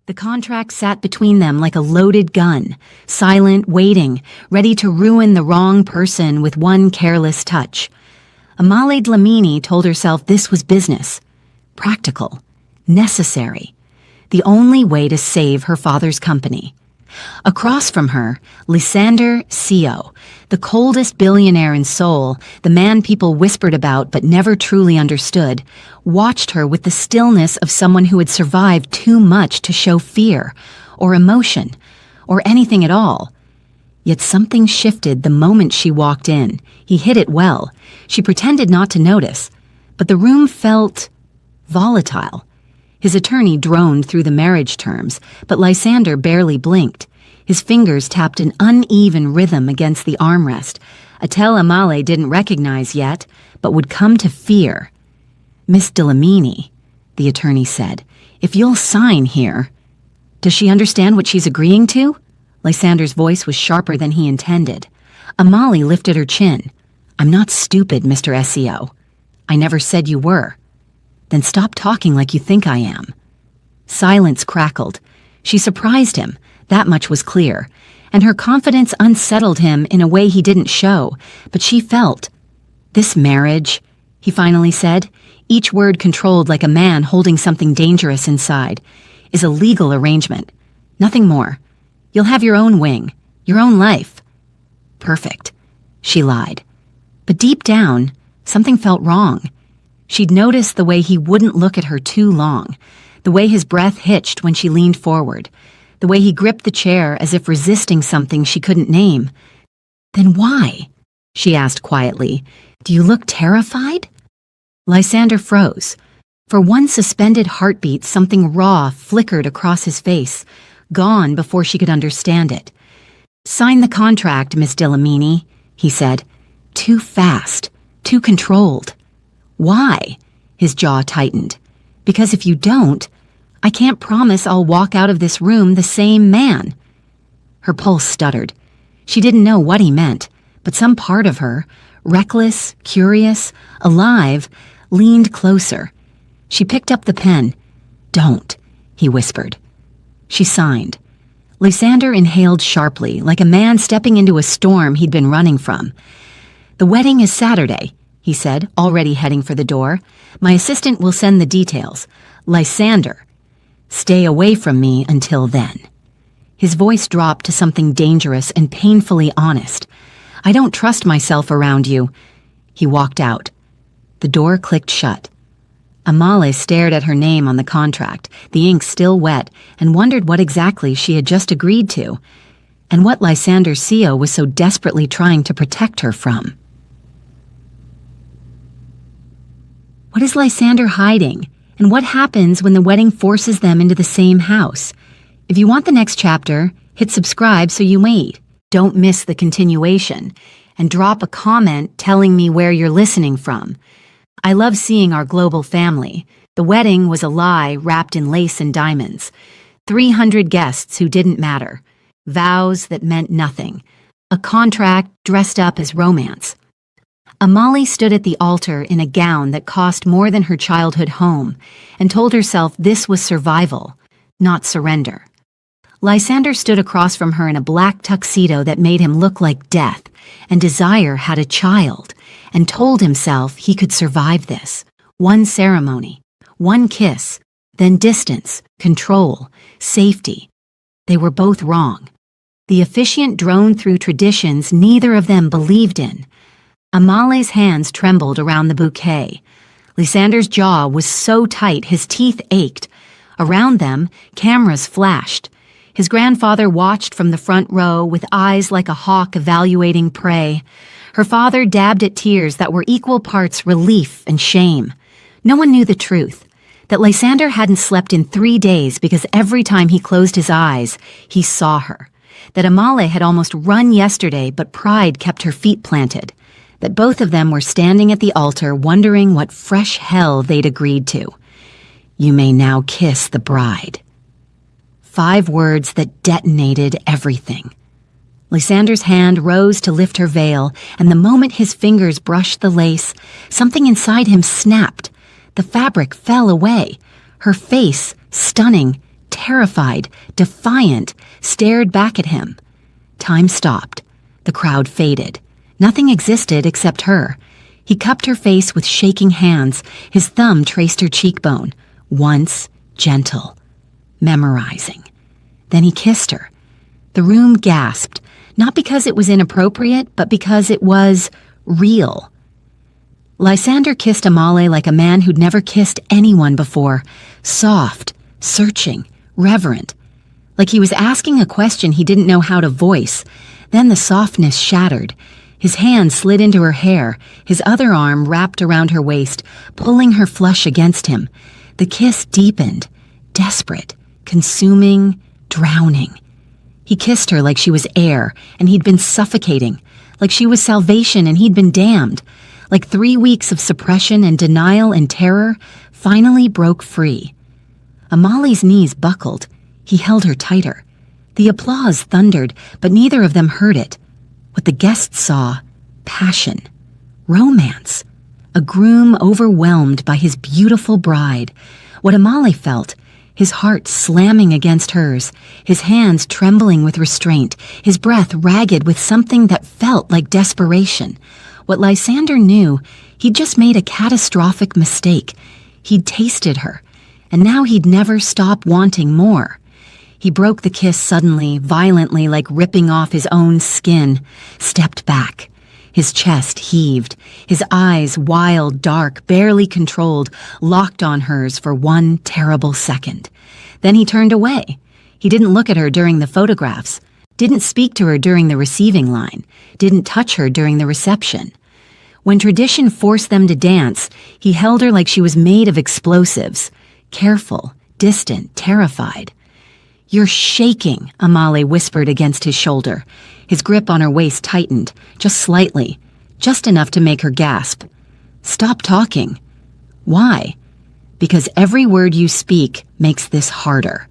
The contract sat between them like a loaded gun, silent, waiting, ready to ruin the wrong person with one careless touch. Amale Dlamini told herself this was business. Practical. Necessary. The only way to save her father's company. Across from her, Lysander Sio, the coldest billionaire in Seoul, the man people whispered about but never truly understood, watched her with the stillness of someone who had survived too much to show fear, or emotion, or anything at all. Yet something shifted the moment she walked in. He hid it well. She pretended not to notice, but the room felt volatile. His attorney droned through the marriage terms, but Lysander barely blinked. His fingers tapped an uneven rhythm against the armrest, a tell Amale didn't recognize yet, but would come to fear. "Miss Dlamini," the attorney said, "if you'll sign here." "Does she understand what she's agreeing to?" Lysander's voice was sharper than he intended. Amale lifted her chin. "I'm not stupid, Mr. Seo. I never said you were." "Then stop talking like you think I am." Silence crackled. She surprised him, that much was clear, and her confidence unsettled him in a way he didn't show, but she felt. "This marriage," he finally said, each word controlled like a man holding something dangerous inside, "is a legal arrangement. Nothing more. You'll have your own wing, your own life." "Perfect," she lied. But deep down, something felt wrong. She'd noticed the way he wouldn't look at her too long, the way his breath hitched when she leaned forward, the way he gripped the chair as if resisting something she couldn't name. "Then why?" she asked quietly. "Do you look terrified?" Lysander froze. For one suspended heartbeat, something raw flickered across his face, gone before she could understand it. "Sign the contract, Miss Dlamini," he said. Too fast, too controlled. "Why?" His jaw tightened. "Because if you don't, I can't promise I'll walk out of this room the same man." Her pulse stuttered. She didn't know what he meant, but some part of her, reckless, curious, alive, leaned closer. She picked up the pen. "Don't," he whispered. She signed. Lysander inhaled sharply, like a man stepping into a storm he'd been running from. "The wedding is Saturday," he said, already heading for the door. "My assistant will send the details. Lysander, stay away from me until then." His voice dropped to something dangerous and painfully honest. "I don't trust myself around you." He walked out. The door clicked shut. Amale stared at her name on the contract, the ink still wet, and wondered what exactly she had just agreed to, and what Lysander Seo was so desperately trying to protect her from. What is Lysander hiding, and what happens when the wedding forces them into the same house? If you want the next chapter, hit subscribe so you wait. Don't miss the continuation, and drop a comment telling me where you're listening from. I love seeing our global family. The wedding was a lie wrapped in lace and diamonds. 300 guests who didn't matter. Vows that meant nothing. A contract dressed up as romance. Amale stood at the altar in a gown that cost more than her childhood home and told herself this was survival, not surrender. Lysander stood across from her in a black tuxedo that made him look like death, and Desire had a child and told himself he could survive this. One ceremony, one kiss, then distance, control, safety. They were both wrong. The officiant droned through traditions neither of them believed in. Amale's hands trembled around the bouquet. Lysander's jaw was so tight his teeth ached. Around them, cameras flashed. His grandfather watched from the front row with eyes like a hawk evaluating prey. Her father dabbed at tears that were equal parts relief and shame. No one knew the truth, that Lysander hadn't slept in 3 days because every time he closed his eyes, he saw her. That Amale had almost run yesterday, but pride kept her feet planted. That both of them were standing at the altar wondering what fresh hell they'd agreed to. "You may now kiss the bride." 5 words that detonated everything. Lysander's hand rose to lift her veil, and the moment his fingers brushed the lace, something inside him snapped. The fabric fell away. Her face, stunning, terrified, defiant, stared back at him. Time stopped. The crowd faded. Nothing existed except her. He cupped her face with shaking hands. His thumb traced her cheekbone. Once, gentle, memorizing. Then he kissed her. The room gasped, not because it was inappropriate, but because it was real. Lysander kissed Amale like a man who'd never kissed anyone before. Soft, searching, reverent. Like he was asking a question he didn't know how to voice. Then the softness shattered. His hand slid into her hair, his other arm wrapped around her waist, pulling her flush against him. The kiss deepened, desperate, consuming, drowning. He kissed her like she was air, and he'd been suffocating, like she was salvation and he'd been damned, like 3 weeks of suppression and denial and terror finally broke free. Amale's knees buckled. He held her tighter. The applause thundered, but neither of them heard it. What the guests saw, passion, romance, a groom overwhelmed by his beautiful bride. What Amale felt, his heart slamming against hers, his hands trembling with restraint, his breath ragged with something that felt like desperation. What Lysander knew, he'd just made a catastrophic mistake. He'd tasted her, and now he'd never stop wanting more. He broke the kiss suddenly, violently, like ripping off his own skin, stepped back. His chest heaved, his eyes, wild, dark, barely controlled, locked on hers for one terrible second. Then he turned away. He didn't look at her during the photographs, didn't speak to her during the receiving line, didn't touch her during the reception. When tradition forced them to dance, he held her like she was made of explosives, careful, distant, terrified. "You're shaking," Amale whispered against his shoulder. His grip on her waist tightened, just slightly, just enough to make her gasp. "Stop talking." "Why?" "Because every word you speak makes this harder."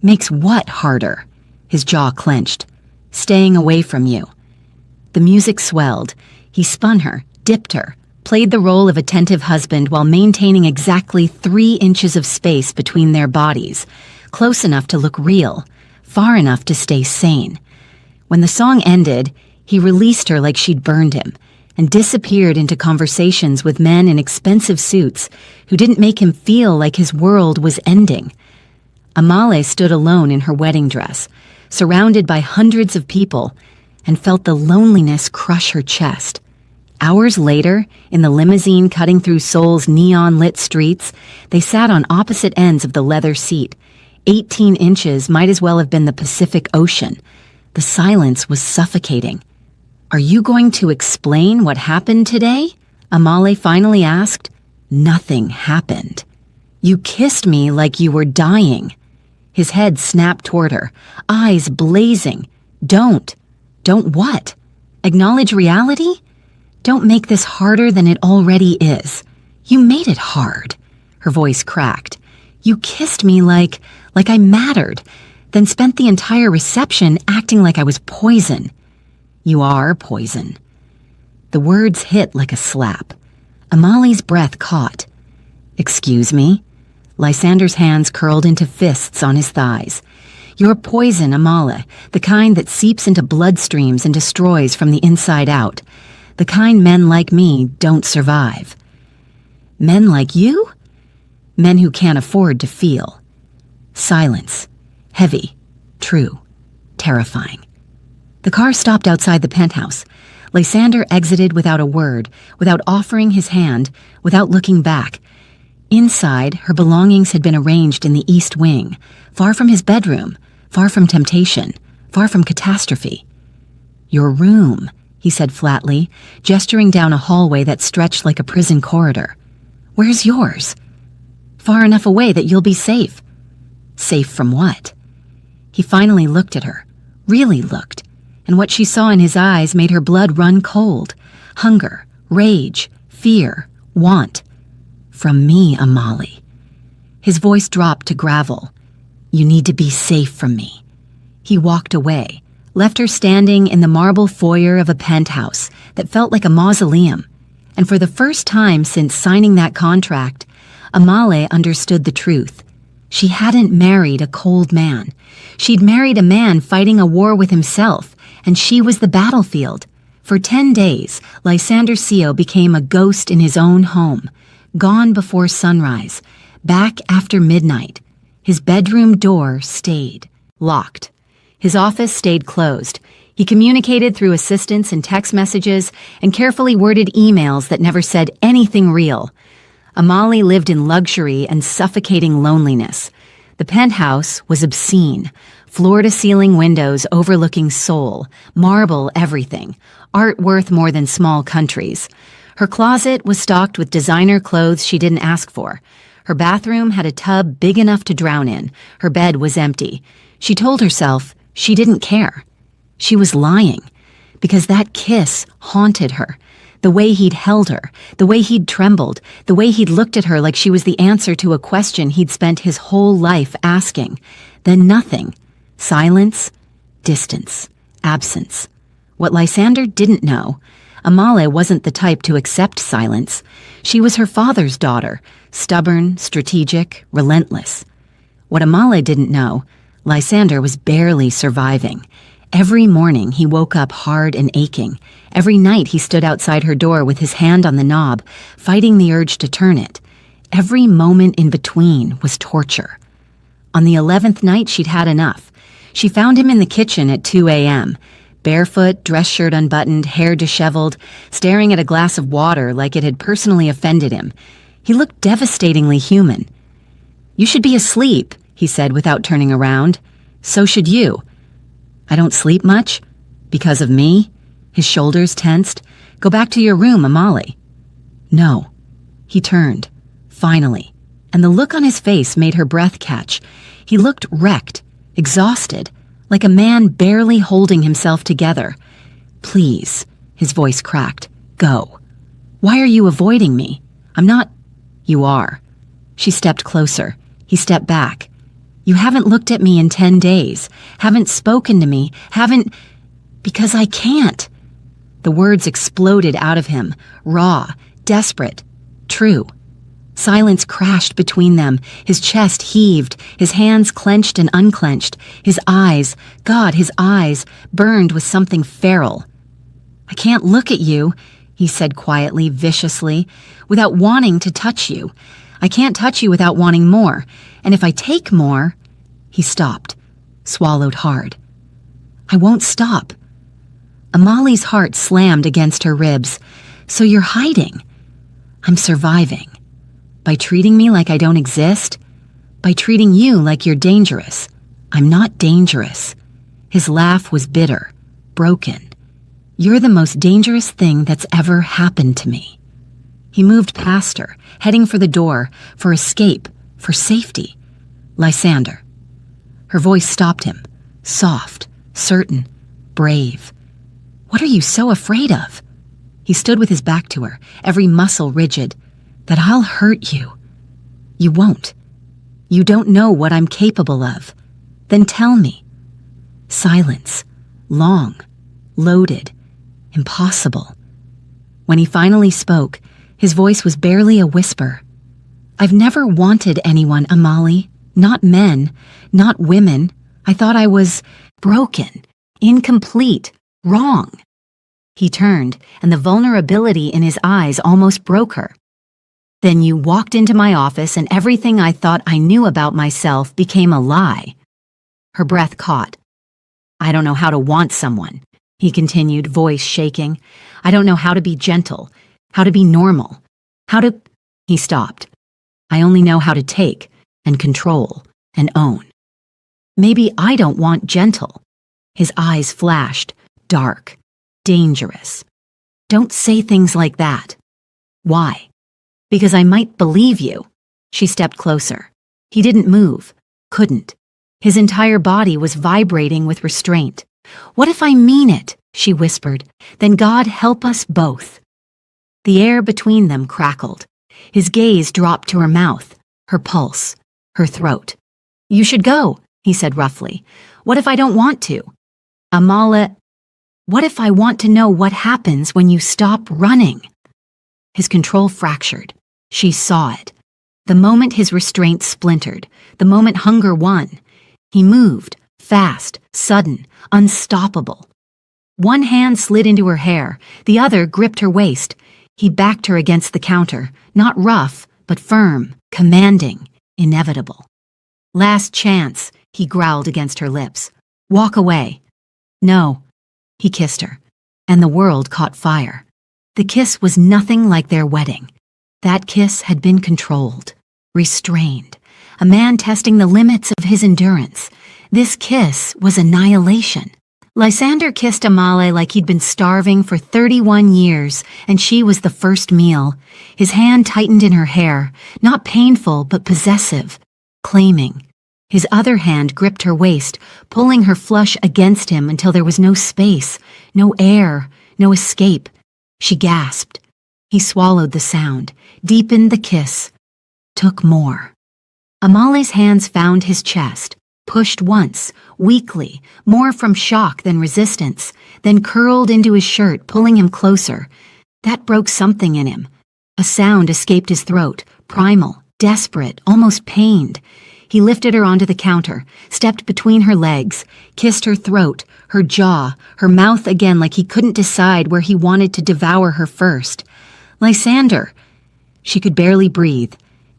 "Makes what harder?" His jaw clenched. "Staying away from you." The music swelled. He spun her, dipped her, played the role of attentive husband while maintaining exactly 3 inches of space between their bodies, close enough to look real, far enough to stay sane. When the song ended, he released her like she'd burned him and disappeared into conversations with men in expensive suits who didn't make him feel like his world was ending. Amale stood alone in her wedding dress, surrounded by hundreds of people, and felt the loneliness crush her chest. Hours later, in the limousine cutting through Seoul's neon-lit streets, they sat on opposite ends of the leather seat. 18 inches might as well have been the Pacific Ocean. The silence was suffocating. "Are you going to explain what happened today?" Amale finally asked. "Nothing happened. You kissed me like you were dying." His head snapped toward her, eyes blazing. Don't what? Acknowledge reality? Don't make this harder than it already is. You made it hard." Her voice cracked. "You kissed me like I mattered, then spent the entire reception acting like I was poison." "You are poison." The words hit like a slap. Amale's breath caught. "Excuse me?" Lysander's hands curled into fists on his thighs. "You're poison, Amale, the kind that seeps into bloodstreams and destroys from the inside out. The kind men like me don't survive." "Men like you?" "Men who can't afford to feel." Silence. Heavy. True. Terrifying. The car stopped outside the penthouse. Lysander exited without a word, without offering his hand, without looking back. Inside, her belongings had been arranged in the east wing, far from his bedroom, far from temptation, far from catastrophe. "Your room," he said flatly, gesturing down a hallway that stretched like a prison corridor. "Where's yours?" "Far enough away that you'll be safe." "Safe from what?" He finally looked at her, really looked, and what she saw in his eyes made her blood run cold. Hunger, rage, fear, want. "From me, Amale." His voice dropped to gravel. "You need to be safe from me." He walked away, left her standing in the marble foyer of a penthouse that felt like a mausoleum. And for the first time since signing that contract, Amale understood the truth. She hadn't married a cold man. She'd married a man fighting a war with himself, and she was the battlefield. For 10 days, Lysander Seo became a ghost in his own home, gone before sunrise, back after midnight. His bedroom door stayed locked. His office stayed closed. He communicated through assistants and text messages and carefully worded emails that never said anything real. Amali lived in luxury and suffocating loneliness. The penthouse was obscene, floor-to-ceiling windows overlooking Seoul, marble everything, art worth more than small countries. Her closet was stocked with designer clothes she didn't ask for. Her bathroom had a tub big enough to drown in. Her bed was empty. She told herself she didn't care. She was lying, because that kiss haunted her. The way he'd held her, the way he'd trembled, the way he'd looked at her like she was the answer to a question he'd spent his whole life asking. Then nothing. Silence, distance, absence. What Lysander didn't know, Amale wasn't the type to accept silence. She was her father's daughter, stubborn, strategic, relentless. What Amale didn't know, Lysander was barely surviving. Every morning he woke up hard and aching. Every night he stood outside her door with his hand on the knob, fighting the urge to turn it. Every moment in between was torture. On the 11th night she'd had enough. She found him in the kitchen at 2 a.m., barefoot, dress shirt unbuttoned, hair disheveled, staring at a glass of water like it had personally offended him. He looked devastatingly human. "You should be asleep," he said without turning around. "So should you." "I don't sleep much? Because of me?" His shoulders tensed. "Go back to your room, Amali." "No." He turned, finally, and the look on his face made her breath catch. He looked wrecked, exhausted, like a man barely holding himself together. "Please," his voice cracked. "Go. Why are you avoiding me? I'm not—" "You are." She stepped closer. He stepped back. "You haven't looked at me in 10 days, haven't spoken to me, haven't—" "Because I can't." The words exploded out of him, raw, desperate, true. Silence crashed between them. His chest heaved, his hands clenched and unclenched. His eyes, God, his eyes, burned with something feral. "I can't look at you," he said quietly, viciously, "without wanting to touch you. I can't touch you without wanting more. And if I take more—" He stopped, swallowed hard. "I won't stop." Amali's heart slammed against her ribs. "So you're hiding?" "I'm surviving. By treating me like I don't exist? By treating you like you're dangerous. I'm not dangerous." His laugh was bitter, broken. "You're the most dangerous thing that's ever happened to me." He moved past her, heading for the door, for escape, for safety. "Lysander." Her voice stopped him, soft, certain, brave. "What are you so afraid of?" He stood with his back to her, every muscle rigid. "That I'll hurt you." "You won't. You don't know what I'm capable of. Then tell me." Silence. Long. Loaded. Impossible. When he finally spoke, his voice was barely a whisper. "I've never wanted anyone, Amali. Not men. Not women. I thought I was broken. Incomplete. Wrong." He turned, and the vulnerability in his eyes almost broke her. "Then you walked into my office and everything I thought I knew about myself became a lie." Her breath caught. "I don't know how to want someone," he continued, voice shaking. "I don't know how to be gentle, how to be normal, how to—" He stopped. "I only know how to take and control and own." "Maybe I don't want gentle." His eyes flashed, dark, dangerous. "Don't say things like that." "Why?" "Because I might believe you." She stepped closer. He didn't move, couldn't. His entire body was vibrating with restraint. "What if I mean it?" she whispered. "Then God help us both." The air between them crackled. His gaze dropped to her mouth, her pulse, her throat. "You should go," he said roughly. "What if I don't want to?" "Amala, what if I want to know what happens when you stop running?" His control fractured. She saw it. The moment his restraint splintered, the moment hunger won, he moved, fast, sudden, unstoppable. One hand slid into her hair, the other gripped her waist. He backed her against the counter, not rough, but firm, commanding, inevitable. "Last chance," he growled against her lips. "Walk away." "No." He kissed her, and the world caught fire. The kiss was nothing like their wedding. That kiss had been controlled, restrained, a man testing the limits of his endurance. This kiss was annihilation. Lysander kissed Amale like he'd been starving for 31 years, and she was the first meal. His hand tightened in her hair, not painful but possessive, claiming. His other hand gripped her waist, pulling her flush against him until there was no space, no air, no escape. She gasped. He swallowed the sound, deepened the kiss, took more. Amale's hands found his chest, pushed once, weakly, more from shock than resistance, then curled into his shirt, pulling him closer. That broke something in him. A sound escaped his throat, primal, desperate, almost pained. He lifted her onto the counter, stepped between her legs, kissed her throat, her jaw, her mouth again like he couldn't decide where he wanted to devour her first. "Lysander!" She could barely breathe.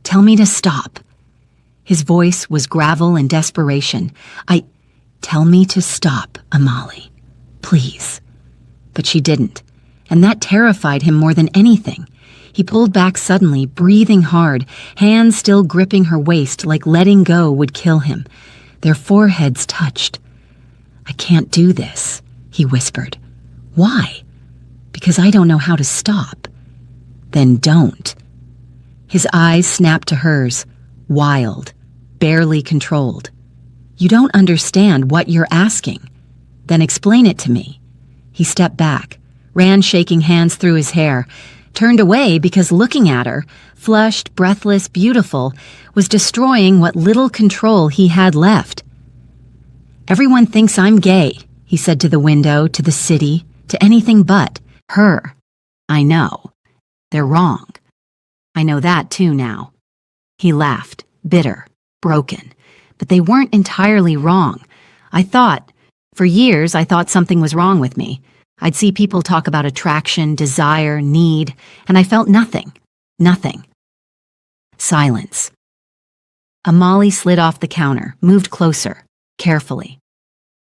"Tell me to stop." His voice was gravel and desperation. Tell me to stop, Amale. Please." But she didn't, and that terrified him more than anything. He pulled back suddenly, breathing hard, hands still gripping her waist like letting go would kill him. Their foreheads touched. "I can't do this," he whispered. "Why?" "Because I don't know how to stop." "Then don't." His eyes snapped to hers, wild, barely controlled. "You don't understand what you're asking." "Then explain it to me." He stepped back, ran shaking hands through his hair, turned away because looking at her, flushed, breathless, beautiful, was destroying what little control he had left. "Everyone thinks I'm gay," he said to the window, to the city, to anything but her. "I know. They're wrong. I know that too now." He laughed, bitter, broken. "But they weren't entirely wrong. For years I thought something was wrong with me. I'd see people talk about attraction, desire, need, and I felt nothing. Nothing." Silence. Amale slid off the counter, moved closer, carefully.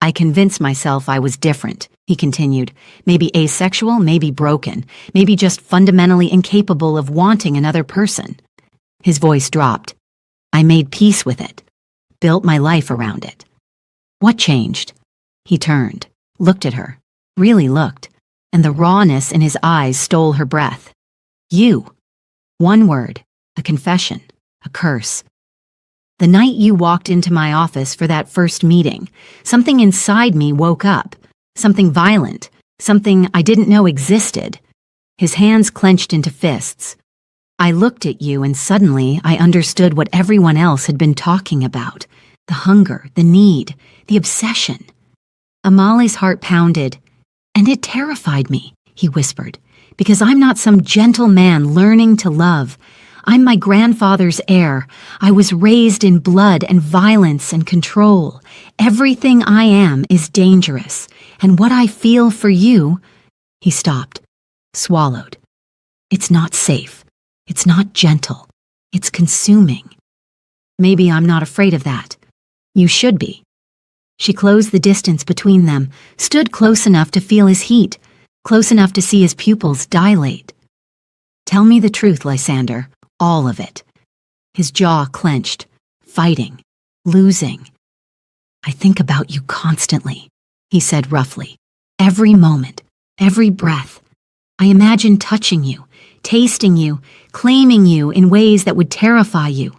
"I convinced myself I was different," he continued. "Maybe asexual, maybe broken, maybe just fundamentally incapable of wanting another person." His voice dropped. "I made peace with it, built my life around it." "What changed?" He turned, looked at her, really looked, and the rawness in his eyes stole her breath. "You." One word, a confession, a curse. "The night you walked into my office for that first meeting, something inside me woke up, something violent, something I didn't know existed." His hands clenched into fists. "I looked at you and suddenly I understood what everyone else had been talking about. The hunger, the need, the obsession." Amale's heart pounded. "And it terrified me," he whispered, "because I'm not some gentle man learning to love. I'm my grandfather's heir. I was raised in blood and violence and control. Everything I am is dangerous, and what I feel for you—" He stopped, swallowed. "It's not safe. It's not gentle. It's consuming. Maybe I'm not afraid of that. You should be." She closed the distance between them, stood close enough to feel his heat, close enough to see his pupils dilate. "Tell me the truth, Lysander, all of it." His jaw clenched, fighting, losing. "I think about you constantly," he said roughly. "Every moment, every breath. I imagine touching you, tasting you, claiming you in ways that would terrify you.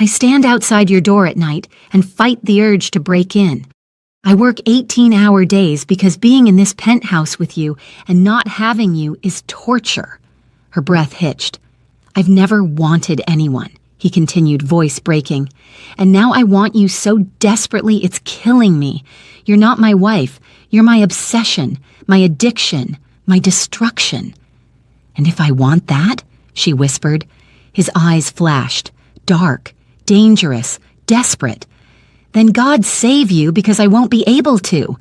I stand outside your door at night and fight the urge to break in. I work 18-hour days because being in this penthouse with you and not having you is torture." Her breath hitched. "I've never wanted anyone," he continued, voice breaking. "And now I want you so desperately it's killing me. You're not my wife. You're my obsession, my addiction, my destruction." "And if I want that," she whispered. His eyes flashed, dark, dangerous, desperate. "Then God save you because I won't be able to."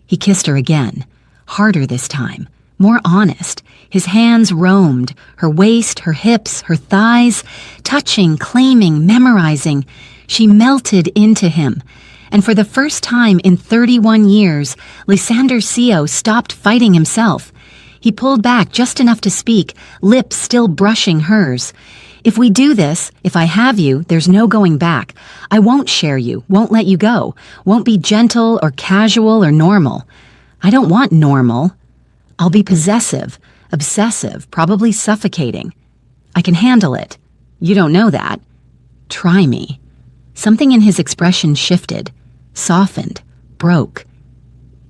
He kissed her again, harder this time, more honest. His hands roamed, her waist, her hips, her thighs, touching, claiming, memorizing. She melted into him. And for the first time in 31 years, Lysander Seo stopped fighting himself. He pulled back just enough to speak, lips still brushing hers. "If we do this, if I have you, there's no going back. I won't share you, won't let you go, won't be gentle or casual or normal. I don't want normal. I'll be possessive, obsessive, probably suffocating. I can handle it. You don't know that. Try me." Something in his expression shifted, softened, broke.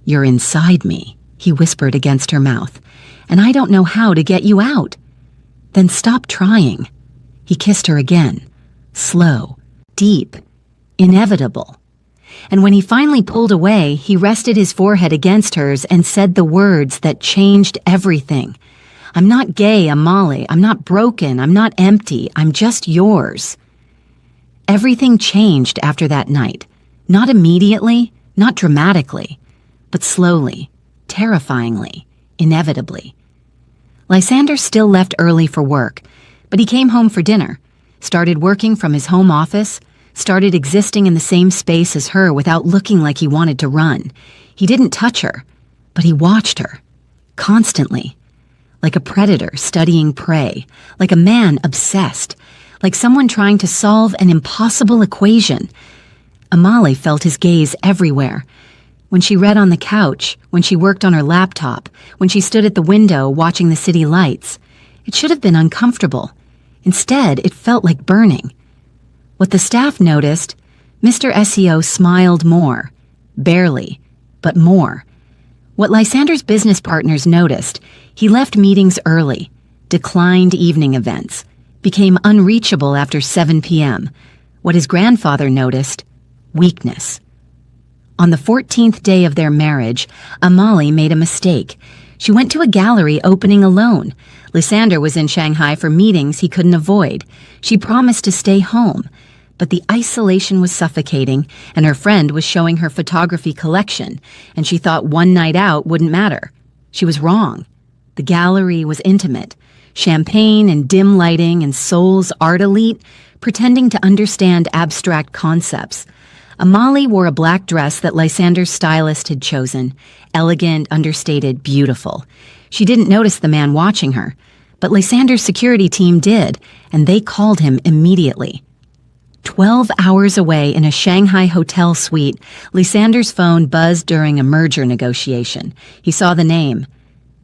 "You're inside me," he whispered against her mouth, "and I don't know how to get you out." "Then stop trying." He kissed her again, slow, deep, inevitable. And when he finally pulled away, he rested his forehead against hers and said the words that changed everything. "I'm not gay, Amali. I'm not broken. I'm not empty. I'm just yours." Everything changed after that night. Not immediately, not dramatically, but slowly, terrifyingly, inevitably. Lysander still left early for work, but he came home for dinner, started working from his home office, started existing in the same space as her without looking like he wanted to run. He didn't touch her, but he watched her, constantly, like a predator studying prey, like a man obsessed, like someone trying to solve an impossible equation. Amali felt his gaze everywhere. When she read on the couch, when she worked on her laptop, when she stood at the window watching the city lights. It should have been uncomfortable. Instead, it felt like burning. What the staff noticed, Mr. SEO smiled more. Barely, but more. What Lysander's business partners noticed, he left meetings early, declined evening events, became unreachable after 7 p.m. What his grandfather noticed, weakness. On the 14th day of their marriage, Amali made a mistake. She went to a gallery opening alone. Lysander was in Shanghai for meetings he couldn't avoid. She promised to stay home, but the isolation was suffocating, and her friend was showing her photography collection, and she thought one night out wouldn't matter. She was wrong. The gallery was intimate. Champagne and dim lighting and Seoul's art elite pretending to understand abstract concepts. Amali wore a black dress that Lysander's stylist had chosen. Elegant, understated, beautiful. She didn't notice the man watching her, but Lysander's security team did, and they called him immediately. 12 hours away in a Shanghai hotel suite, Lysander's phone buzzed during a merger negotiation. He saw the name,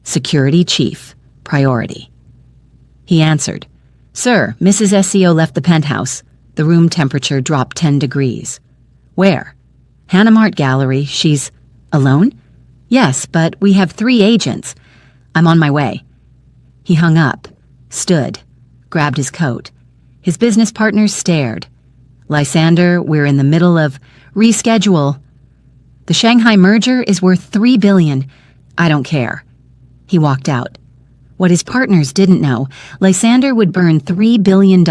Security Chief, Priority. He answered, "Sir, Mrs. SEO left the penthouse." The room temperature dropped 10 degrees. "Where?" "Hanamart Gallery. She's alone?" "Yes, but we have 3 agents. I'm on my way." He hung up, stood, grabbed his coat. His business partners stared. "Lysander, we're in the middle of reschedule. The Shanghai merger is worth $3 billion. I don't care." He walked out. What his partners didn't know, Lysander would burn $3 billion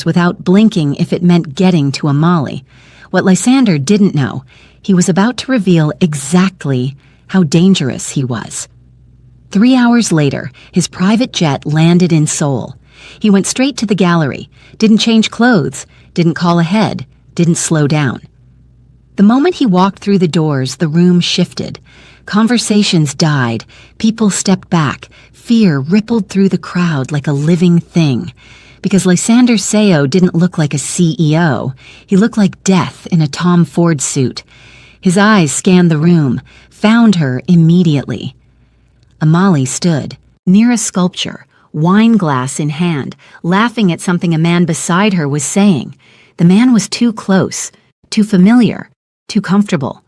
without blinking if it meant getting to Amali. What Lysander didn't know, he was about to reveal exactly how dangerous he was. 3 hours later, his private jet landed in Seoul. He went straight to the gallery, didn't change clothes, didn't call ahead, didn't slow down. The moment he walked through the doors, the room shifted. Conversations died, people stepped back, fear rippled through the crowd like a living thing. Because Lysander Seo didn't look like a CEO, he looked like death in a Tom Ford suit. His eyes scanned the room, found her immediately. Amali stood, near a sculpture, wine glass in hand, laughing at something a man beside her was saying. The man was too close, too familiar, too comfortable.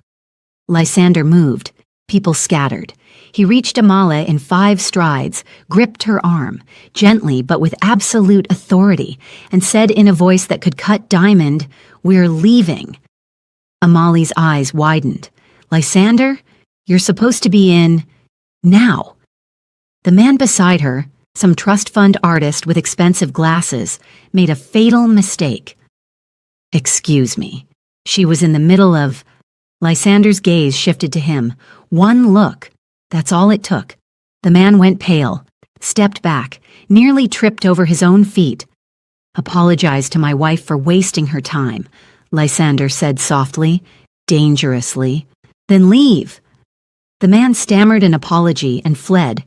Lysander moved. People scattered. He reached Amala in 5 strides, gripped her arm, gently but with absolute authority, and said in a voice that could cut diamond, "We're leaving." Amali's eyes widened. "Lysander, you're supposed to be in now." The man beside her, Some trust fund artist with expensive glasses made a fatal mistake. Excuse me. She was in the middle of... Lysander's gaze shifted to him. One look. That's all it took. The man went pale, stepped back, nearly tripped over his own feet. Apologize to my wife for wasting her time, Lysander said softly, dangerously. Then leave. The man stammered an apology and fled.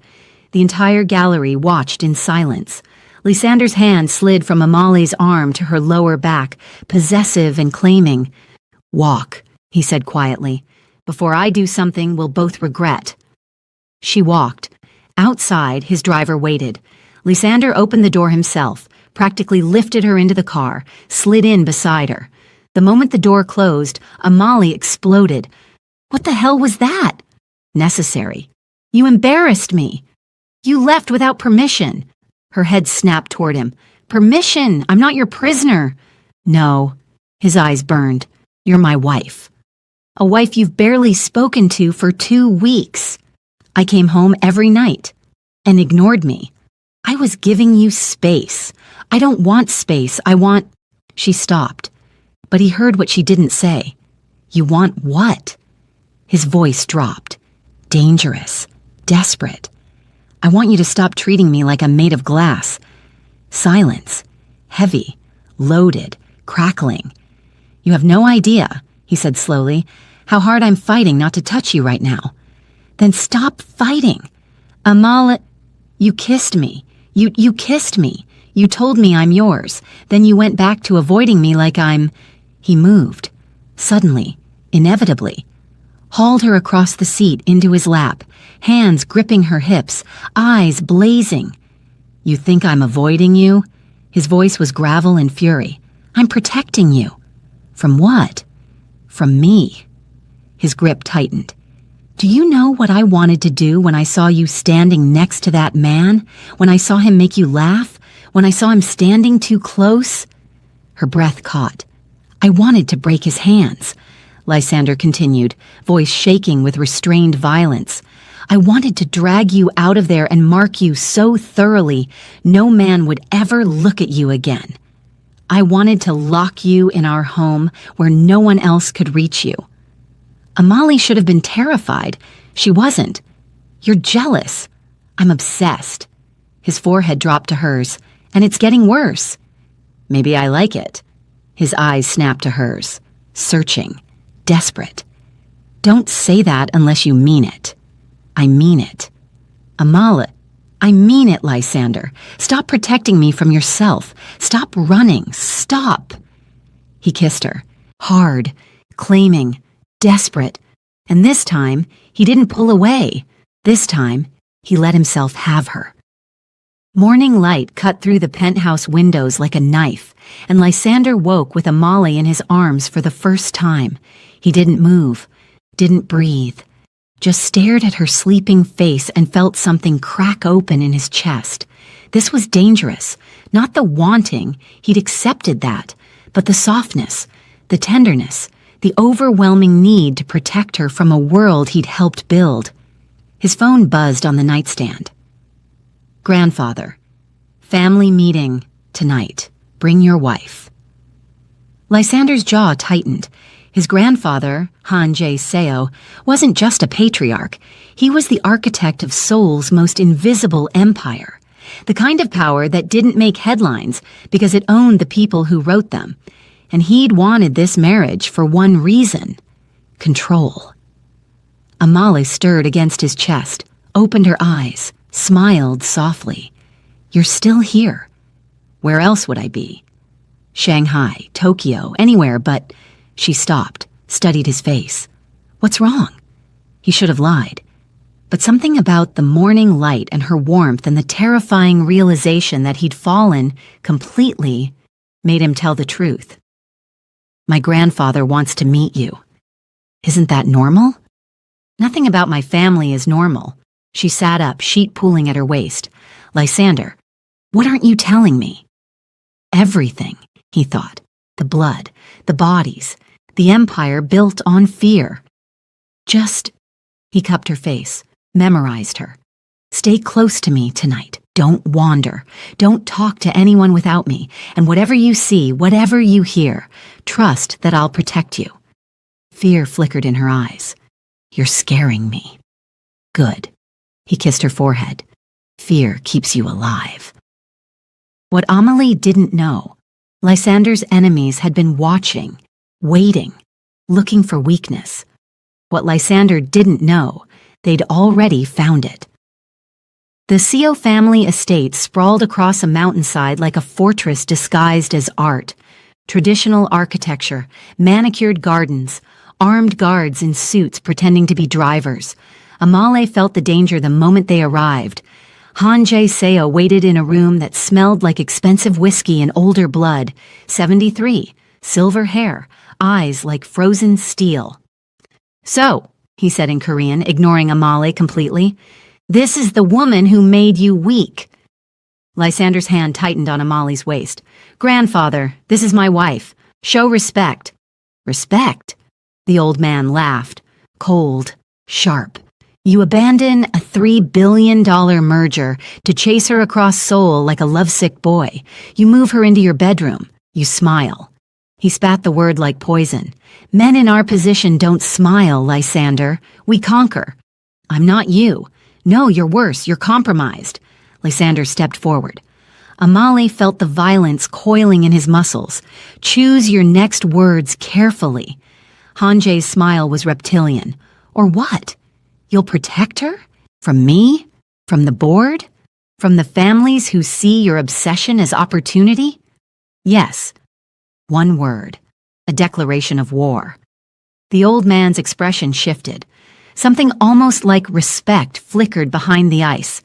The entire gallery watched in silence. Lysander's hand slid from Amali's arm to her lower back, possessive and claiming. Walk, he said quietly. Before I do something we'll both regret. She walked. Outside, his driver waited. Lysander opened the door himself, practically lifted her into the car, slid in beside her. The moment the door closed, Amali exploded. What the hell was that? Necessary. You embarrassed me. You left without permission. Her head snapped toward him. Permission! I'm not your prisoner. No. His eyes burned. You're my wife. A wife you've barely spoken to for 2 weeks. I came home every night and ignored me. I was giving you space. I don't want space. I want... She stopped, but he heard what she didn't say. You want what? His voice dropped. Dangerous. Desperate. I want you to stop treating me like I'm made of glass. Silence. Heavy. Loaded. Crackling. You have no idea, he said slowly, how hard I'm fighting not to touch you right now. Then stop fighting. Amal, you kissed me. You kissed me. You told me I'm yours. Then you went back to avoiding me like I'm... He moved. Suddenly. Inevitably. Hauled her across the seat into his lap, hands gripping her hips, eyes blazing. You think I'm avoiding you? His voice was gravel and fury. I'm protecting you. From what? From me. His grip tightened. Do you know what I wanted to do when I saw you standing next to that man? When I saw him make you laugh? When I saw him standing too close? Her breath caught. I wanted to break his hands. Lysander continued, voice shaking with restrained violence. I wanted to drag you out of there and mark you so thoroughly no man would ever look at you again. I wanted to lock you in our home where no one else could reach you. Amali should have been terrified. She wasn't. You're jealous. I'm obsessed. His forehead dropped to hers, and it's getting worse. Maybe I like it. His eyes snapped to hers, searching, desperate. Don't say that unless you mean it. I mean it. Amala, I mean it, Lysander. Stop protecting me from yourself. Stop running. Stop. He kissed her, hard, claiming, desperate. And this time, he didn't pull away. This time, he let himself have her. Morning light cut through the penthouse windows like a knife, and Lysander woke with Amali in his arms for the first time. He didn't move, didn't breathe, just stared at her sleeping face and felt something crack open in his chest. This was dangerous, not the wanting, he'd accepted that, but the softness, the tenderness, the overwhelming need to protect her from a world he'd helped build. His phone buzzed on the nightstand. Grandfather, family meeting tonight. Bring your wife. Lysander's jaw tightened. His grandfather, Han J. Seo, wasn't just a patriarch. He was the architect of Seoul's most invisible empire. The kind of power that didn't make headlines because it owned the people who wrote them. And he'd wanted this marriage for one reason: control. Amali stirred against his chest, opened her eyes, smiled softly. You're still here. Where else would I be? Shanghai, Tokyo, anywhere, but... She stopped, studied his face. What's wrong? He should have lied. But something about the morning light and her warmth and the terrifying realization that he'd fallen completely made him tell the truth. My grandfather wants to meet you. Isn't that normal? Nothing about my family is normal. She sat up, sheet pooling at her waist. Lysander, what aren't you telling me? Everything, he thought. The blood, the bodies, the empire built on fear. Just, he cupped her face, memorized her. Stay close to me tonight. Don't wander. Don't talk to anyone without me. And whatever you see, whatever you hear, trust that I'll protect you. Fear flickered in her eyes. You're scaring me. Good. He kissed her forehead. Fear keeps you alive. What Amelie didn't know, Lysander's enemies had been watching, waiting, looking for weakness. What Lysander didn't know, they'd already found it. The Seo family estate sprawled across a mountainside like a fortress disguised as art. Traditional architecture, manicured gardens, armed guards in suits pretending to be drivers. Amale felt the danger the moment they arrived. Hanjae Seo waited in a room that smelled like expensive whiskey and older blood. 73, silver hair, eyes like frozen steel. So, he said in Korean, ignoring Amale completely, this is the woman who made you weak. Lysander's hand tightened on Amale's waist. Grandfather, this is my wife. Show respect. Respect? The old man laughed, cold, sharp. You abandon a $3 billion merger to chase her across Seoul like a lovesick boy. You move her into your bedroom. You smile. He spat the word like poison. Men in our position don't smile, Lysander. We conquer. I'm not you. No, you're worse. You're compromised. Lysander stepped forward. Amale felt the violence coiling in his muscles. Choose your next words carefully. Hanjae's smile was reptilian. Or what? You'll protect her? From me? From the board? From the families who see your obsession as opportunity? Yes. One word. A declaration of war. The old man's expression shifted. Something almost like respect flickered behind the ice.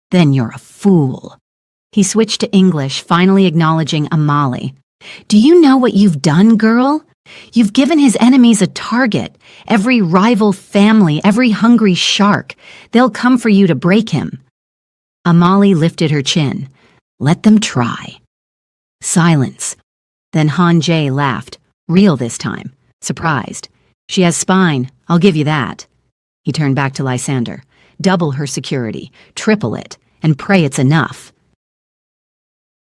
Then you're a fool. He switched to English, finally acknowledging Amale. Do you know what you've done, girl? You've given his enemies a target. Every rival family, every hungry shark. They'll come for you to break him. Amale lifted her chin. Let them try. Silence. Then Hanjae laughed. Real this time. Surprised. She has spine. I'll give you that. He turned back to Lysander. Double her security. Triple it. And pray it's enough.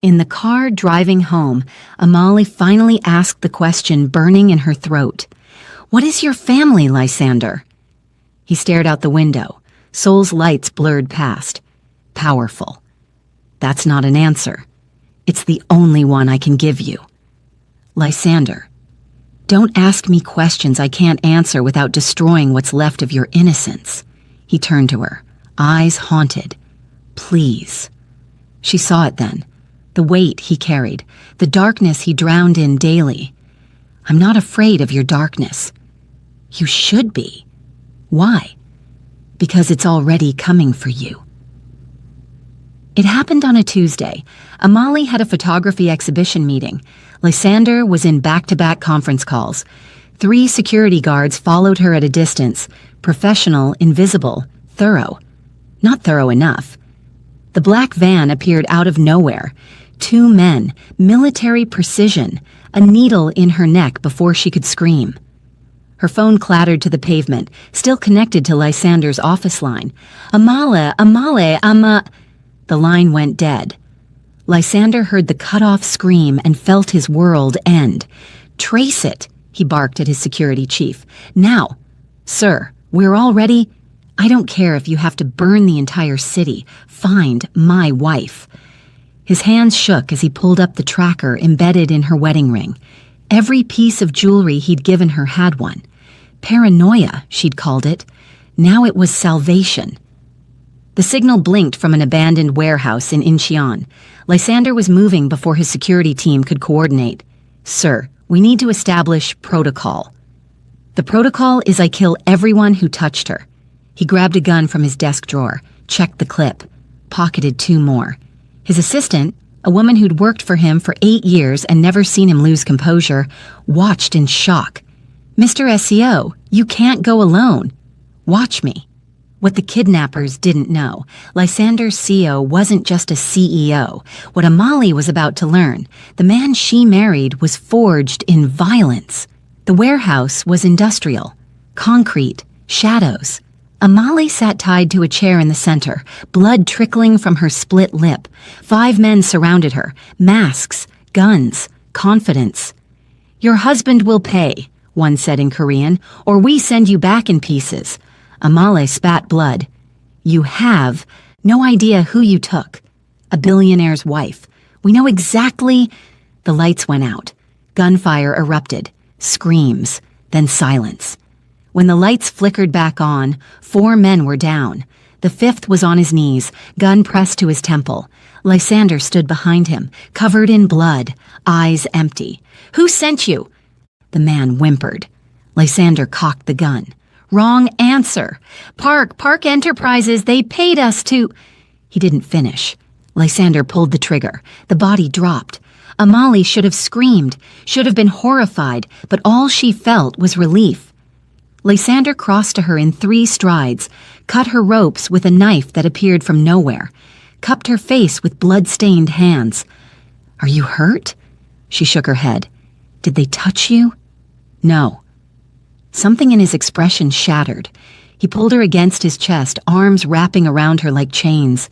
In the car driving home, Amale finally asked the question burning in her throat. What is your family, Lysander? He stared out the window. Seoul's lights blurred past. Powerful. That's not an answer. It's the only one I can give you. Lysander, don't ask me questions I can't answer without destroying what's left of your innocence. He turned to her, eyes haunted. Please. She saw it then. The weight he carried, the darkness he drowned in daily. I'm not afraid of your darkness. You should be. Why? Because it's already coming for you. It happened on a Tuesday. Amale had a photography exhibition meeting. Lysander was in back-to-back conference calls. 3 security guards followed her at a distance. Professional, invisible, thorough. Not thorough enough. The black van appeared out of nowhere. 2 men, military precision, a needle in her neck before she could scream. Her phone clattered to the pavement, still connected to Lysander's office line. Amale, The line went dead. Lysander heard the cut-off scream and felt his world end. Trace it, he barked at his security chief. Now. Sir, we're all ready. I don't care if you have to burn the entire city. Find my wife. His hands shook as he pulled up the tracker embedded in her wedding ring. Every piece of jewelry he'd given her had one. Paranoia, she'd called it. Now it was salvation. The signal blinked from an abandoned warehouse in Incheon. Lysander was moving before his security team could coordinate. Sir, we need to establish protocol. The protocol is I kill everyone who touched her. He grabbed a gun from his desk drawer, checked the clip, pocketed 2 more. His assistant, a woman who'd worked for him for 8 years and never seen him lose composure, watched in shock. Mr. SEO, you can't go alone. Watch me. What the kidnappers didn't know, Lysander's CEO wasn't just a CEO. What Amale was about to learn, the man she married was forged in violence. The warehouse was industrial. Concrete, shadows, Amale sat tied to a chair in the center, blood trickling from her split lip. 5 men surrounded her, masks, guns, confidence. "Your husband will pay," one said in Korean, "or we send you back in pieces." Amale spat blood. "You have no idea who you took. A billionaire's wife. We know exactly—" The lights went out. Gunfire erupted. Screams. Then silence. When the lights flickered back on, 4 men were down. The 5th was on his knees, gun pressed to his temple. Lysander stood behind him, covered in blood, eyes empty. "Who sent you?" The man whimpered. Lysander cocked the gun. "Wrong answer. Park Enterprises, they paid us to—" He didn't finish. Lysander pulled the trigger. The body dropped. Amale should have screamed, should have been horrified, but all she felt was relief. Lysander crossed to her in 3 strides, cut her ropes with a knife that appeared from nowhere, cupped her face with blood-stained hands. "Are you hurt?" She shook her head. "Did they touch you?" "No." Something in his expression shattered. He pulled her against his chest, arms wrapping around her like chains.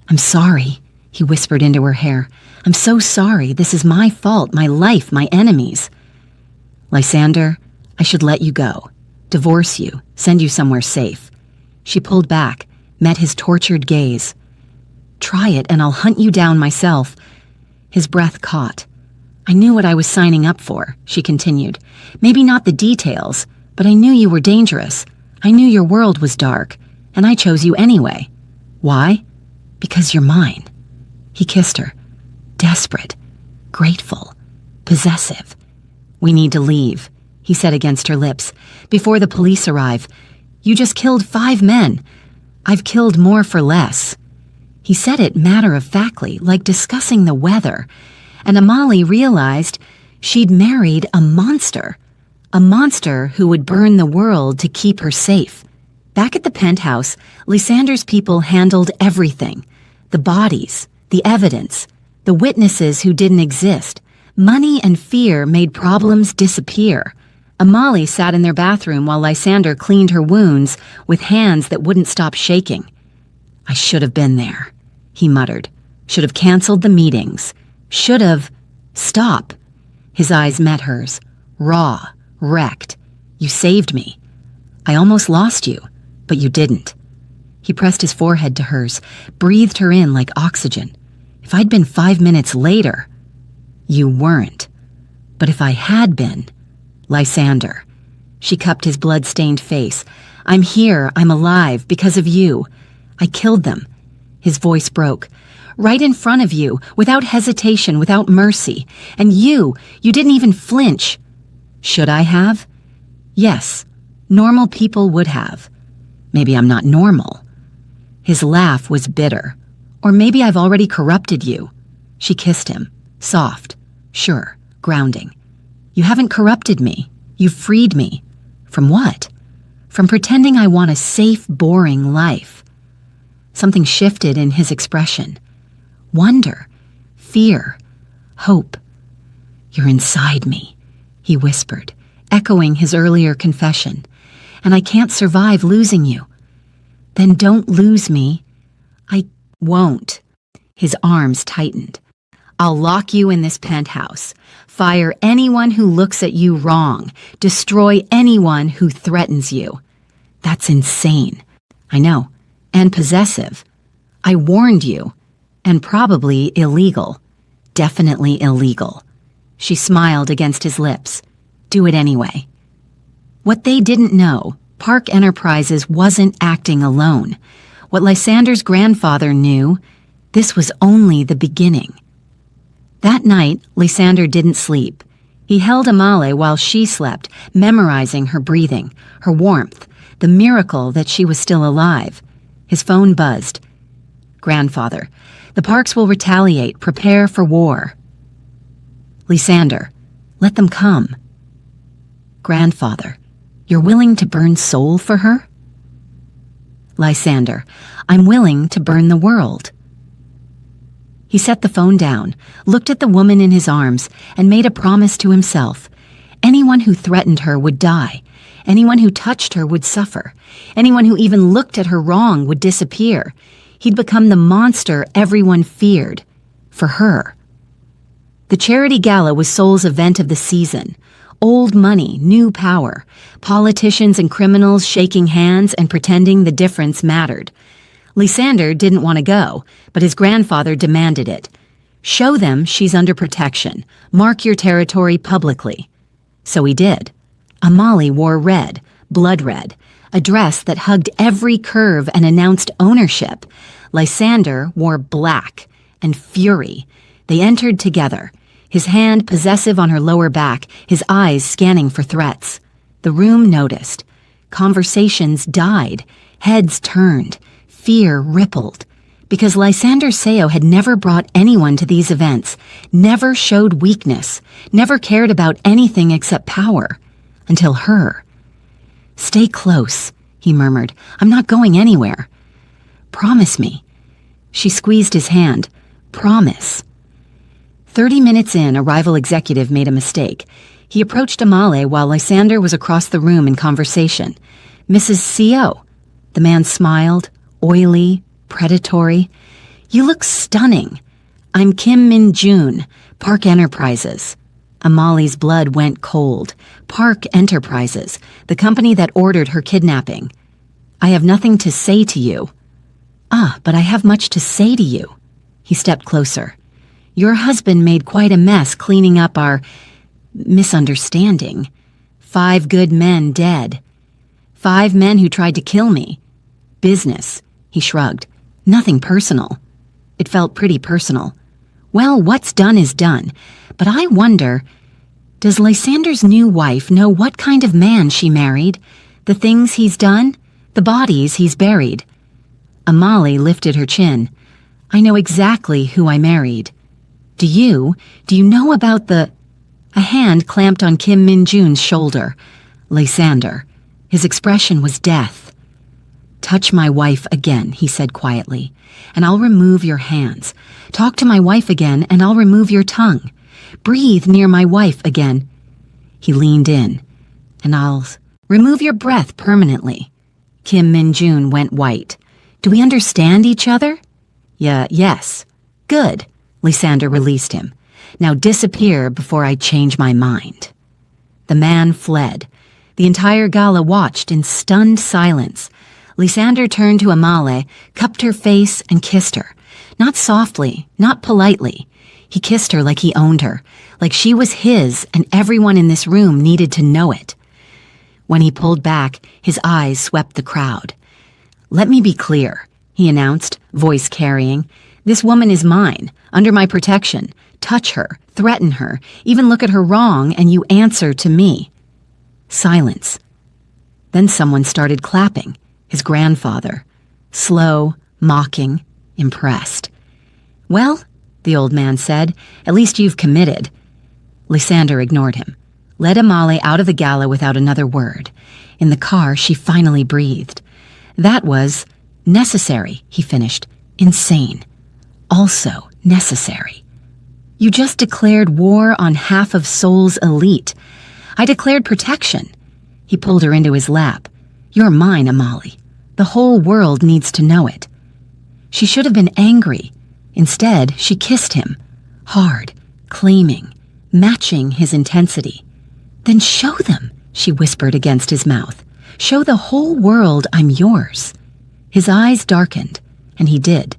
"I'm sorry," he whispered into her hair. "I'm so sorry. This is my fault, my life, my enemies." "Lysander, I should let you go. Divorce you, send you somewhere safe." She pulled back, met his tortured gaze. "Try it and I'll hunt you down myself." His breath caught. "I knew what I was signing up for," she continued. "Maybe not the details, but I knew you were dangerous. I knew your world was dark, and I chose you anyway. Why? Because you're mine." He kissed her. Desperate, grateful, possessive. "We need to leave," he said against her lips. "Before the police arrive. You just killed 5 men. I've killed more for less." He said it matter-of-factly, like discussing the weather, and Amale realized she'd married a monster who would burn the world to keep her safe. Back at the penthouse, Lysander's people handled everything. The bodies, the evidence, the witnesses who didn't exist. Money and fear made problems disappear. Amale sat in their bathroom while Lysander cleaned her wounds with hands that wouldn't stop shaking. "I should have been there," he muttered. "Should have canceled the meetings. Should have—" "Stop." His eyes met hers. Raw, wrecked. "You saved me. I almost lost you, but you didn't." He pressed his forehead to hers, breathed her in like oxygen. "If I'd been 5 minutes later—" "You weren't. But if I had been—" "Lysander." She cupped his blood-stained face. "I'm here, I'm alive, because of you. I killed them." His voice broke. "Right in front of you, without hesitation, without mercy. And you didn't even flinch." "Should I have?" "Yes, normal people would have. Maybe I'm not normal." His laugh was bitter. "Or maybe I've already corrupted you." She kissed him, soft, sure, grounding. "You haven't corrupted me. You've freed me." "From what?" "From pretending I want a safe, boring life." Something shifted in his expression. Wonder, fear, hope. "You're inside me," he whispered, echoing his earlier confession. "And I can't survive losing you." "Then don't lose me." "I won't." His arms tightened. "I'll lock you in this penthouse, fire anyone who looks at you wrong, destroy anyone who threatens you." "That's insane." "I know, and possessive. I warned you, and probably illegal. Definitely illegal." She smiled against his lips. "Do it anyway." What they didn't know, Park Enterprises wasn't acting alone. What Lysander's grandfather knew, this was only the beginning. That night, Lysander didn't sleep. He held Amale while she slept, memorizing her breathing, her warmth, the miracle that she was still alive. His phone buzzed. "Grandfather, the Parks will retaliate. Prepare for war." "Lysander, let them come." "Grandfather, you're willing to burn soul for her?" "Lysander, I'm willing to burn the world." He set the phone down, looked at the woman in his arms, and made a promise to himself. Anyone who threatened her would die. Anyone who touched her would suffer. Anyone who even looked at her wrong would disappear. He'd become the monster everyone feared. For her. The charity gala was Seoul's event of the season. Old money, new power. Politicians and criminals shaking hands and pretending the difference mattered. Lysander didn't want to go, but his grandfather demanded it. Show them she's under protection. Mark your territory publicly. So he did. Amalie wore red, blood red, a dress that hugged every curve and announced ownership. Lysander wore black and fury. They entered together, his hand possessive on her lower back, his eyes scanning for threats. The room noticed. Conversations died, heads turned, fear rippled. Because Lysander Seo had never brought anyone to these events, never showed weakness, never cared about anything except power. Until her. Stay close, he murmured. I'm not going anywhere. Promise me. She squeezed his hand. Promise. 30 minutes in, a rival executive made a mistake. He approached Amalie while Lysander was across the room in conversation. Mrs. Seo. The man smiled, oily, predatory. You look stunning. I'm Kim Min-jun, Park Enterprises. Amalie's blood went cold. Park Enterprises, the company that ordered her kidnapping. I have nothing to say to you. But I have much to say to you. He stepped closer. Your husband made quite a mess cleaning up our misunderstanding. 5 good men dead. 5 men who tried to kill me. Business, he shrugged. Nothing personal. It felt pretty personal. Well, what's done is done. But I wonder, does Lysander's new wife know what kind of man she married? The things he's done? The bodies he's buried? Amalie lifted her chin. I know exactly who I married. Do you know about the... A hand clamped on Kim Min-jun's shoulder. Lysander. His expression was death. Touch my wife again, he said quietly, and I'll remove your hands. Talk to my wife again, and I'll remove your tongue. Breathe near my wife again. He leaned in, and I'll remove your breath permanently. Kim Min-jun went white. Do we understand each other? Yes. Good. Lysander released him. Now disappear before I change my mind. The man fled. The entire gala watched in stunned silence. Lysander turned to Amalie, cupped her face, and kissed her. Not softly, not politely. He kissed her like he owned her, like she was his and everyone in this room needed to know it. When he pulled back, his eyes swept the crowd. Let me be clear, he announced, voice carrying. This woman is mine, under my protection. Touch her, threaten her, even look at her wrong, and you answer to me. Silence. Then someone started clapping, his grandfather. Slow, mocking, impressed. Well, the old man said, at least you've committed. Lysander ignored him, led Amalie out of the gala without another word. In the car, she finally breathed. That was necessary, he finished. Insane. Also necessary. You just declared war on half of Seoul's elite. I declared protection. He pulled her into his lap. You're mine, Amalie. The whole world needs to know it. She should have been angry. Instead, she kissed him. Hard, claiming, matching his intensity. Then show them, she whispered against his mouth. Show the whole world I'm yours. His eyes darkened, and he did.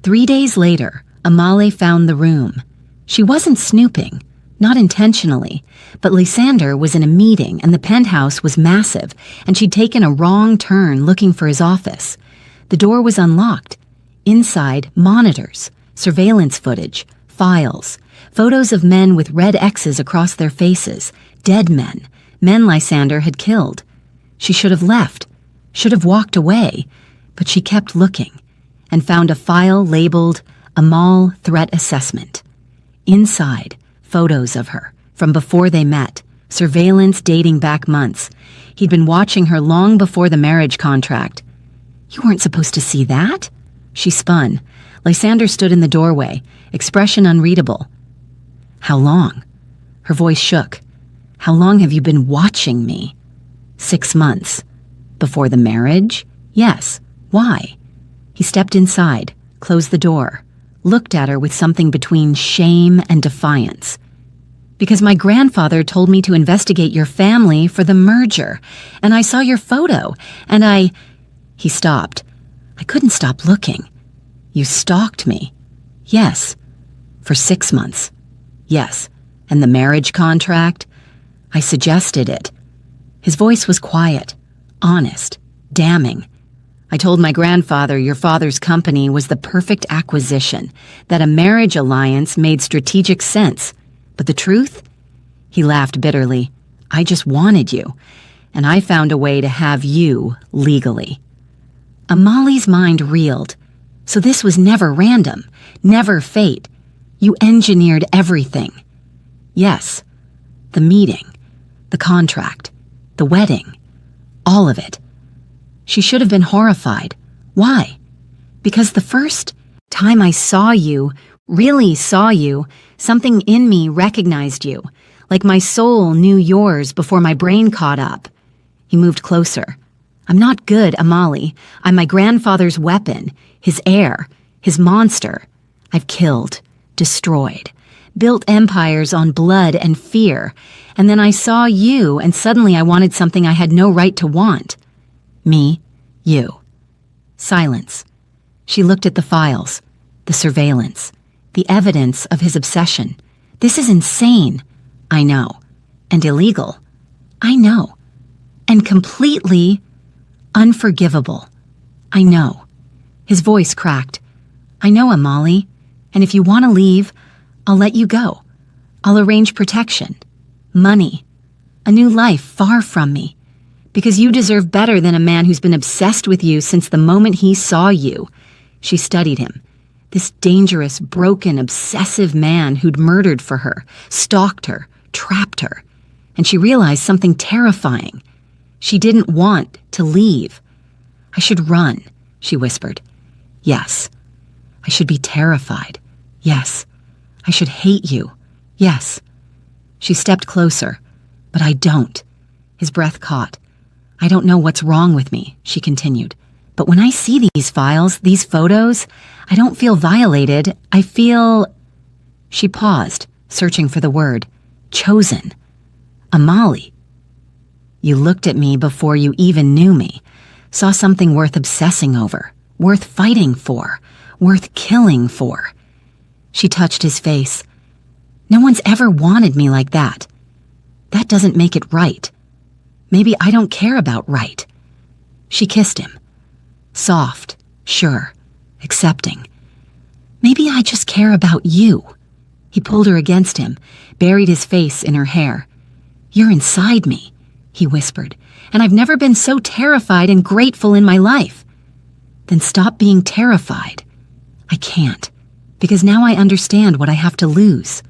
3 days later, Amalie found the room. She wasn't snooping, not intentionally, but Lysander was in a meeting and the penthouse was massive, and she'd taken a wrong turn looking for his office. The door was unlocked. Inside, monitors, surveillance footage, files, photos of men with red X's across their faces, dead men, men Lysander had killed. She should have left, should have walked away, but she kept looking and found a file labeled Amal Threat Assessment. Inside, photos of her from before they met, surveillance dating back months. He'd been watching her long before the marriage contract. You weren't supposed to see that? She spun. Lysander stood in the doorway, expression unreadable. How long? Her voice shook. How long have you been watching me? 6 months. Before the marriage? Yes. Why? He stepped inside, closed the door, looked at her with something between shame and defiance. Because my grandfather told me to investigate your family for the merger, and I saw your photo, and He stopped. I couldn't stop looking. You stalked me. Yes. For 6 months. Yes. And the marriage contract? I suggested it. His voice was quiet, honest, damning. I told my grandfather your father's company was the perfect acquisition, that a marriage alliance made strategic sense. But the truth? He laughed bitterly. I just wanted you, and I found a way to have you legally. Amali's mind reeled. So this was never random, never fate. You engineered everything. Yes. The meeting, the contract, the wedding, all of it. She should have been horrified. Why? Because the first time I saw you, really saw you, something in me recognized you, like my soul knew yours before my brain caught up. He moved closer. I'm not good, Amali. I'm my grandfather's weapon, his heir, his monster. I've killed, destroyed, built empires on blood and fear, and then I saw you, and suddenly I wanted something I had no right to want. Me, you. Silence. She looked at the files, the surveillance, the evidence of his obsession. This is insane. I know. And illegal. I know. And completely unforgivable. I know. His voice cracked. I know, Amali. And if you want to leave, I'll let you go. I'll arrange protection. Money. A new life far from me. Because you deserve better than a man who's been obsessed with you since the moment he saw you. She studied him. This dangerous, broken, obsessive man who'd murdered for her, stalked her, trapped her. And she realized something terrifying. She didn't want to leave. I should run, she whispered. Yes. I should be terrified. Yes. I should hate you. Yes. She stepped closer. But I don't. His breath caught. I don't know what's wrong with me, she continued. But when I see these files, these photos, I don't feel violated. I feel... She paused, searching for the word. Chosen. Amali. You looked at me before you even knew me. Saw something worth obsessing over, worth fighting for, worth killing for. She touched his face. No one's ever wanted me like that. That doesn't make it right. Maybe I don't care about right. She kissed him. Soft, sure, accepting. Maybe I just care about you. He pulled her against him, buried his face in her hair. You're inside me, he whispered, and I've never been so terrified and grateful in my life. Then stop being terrified. I can't, because now I understand what I have to lose.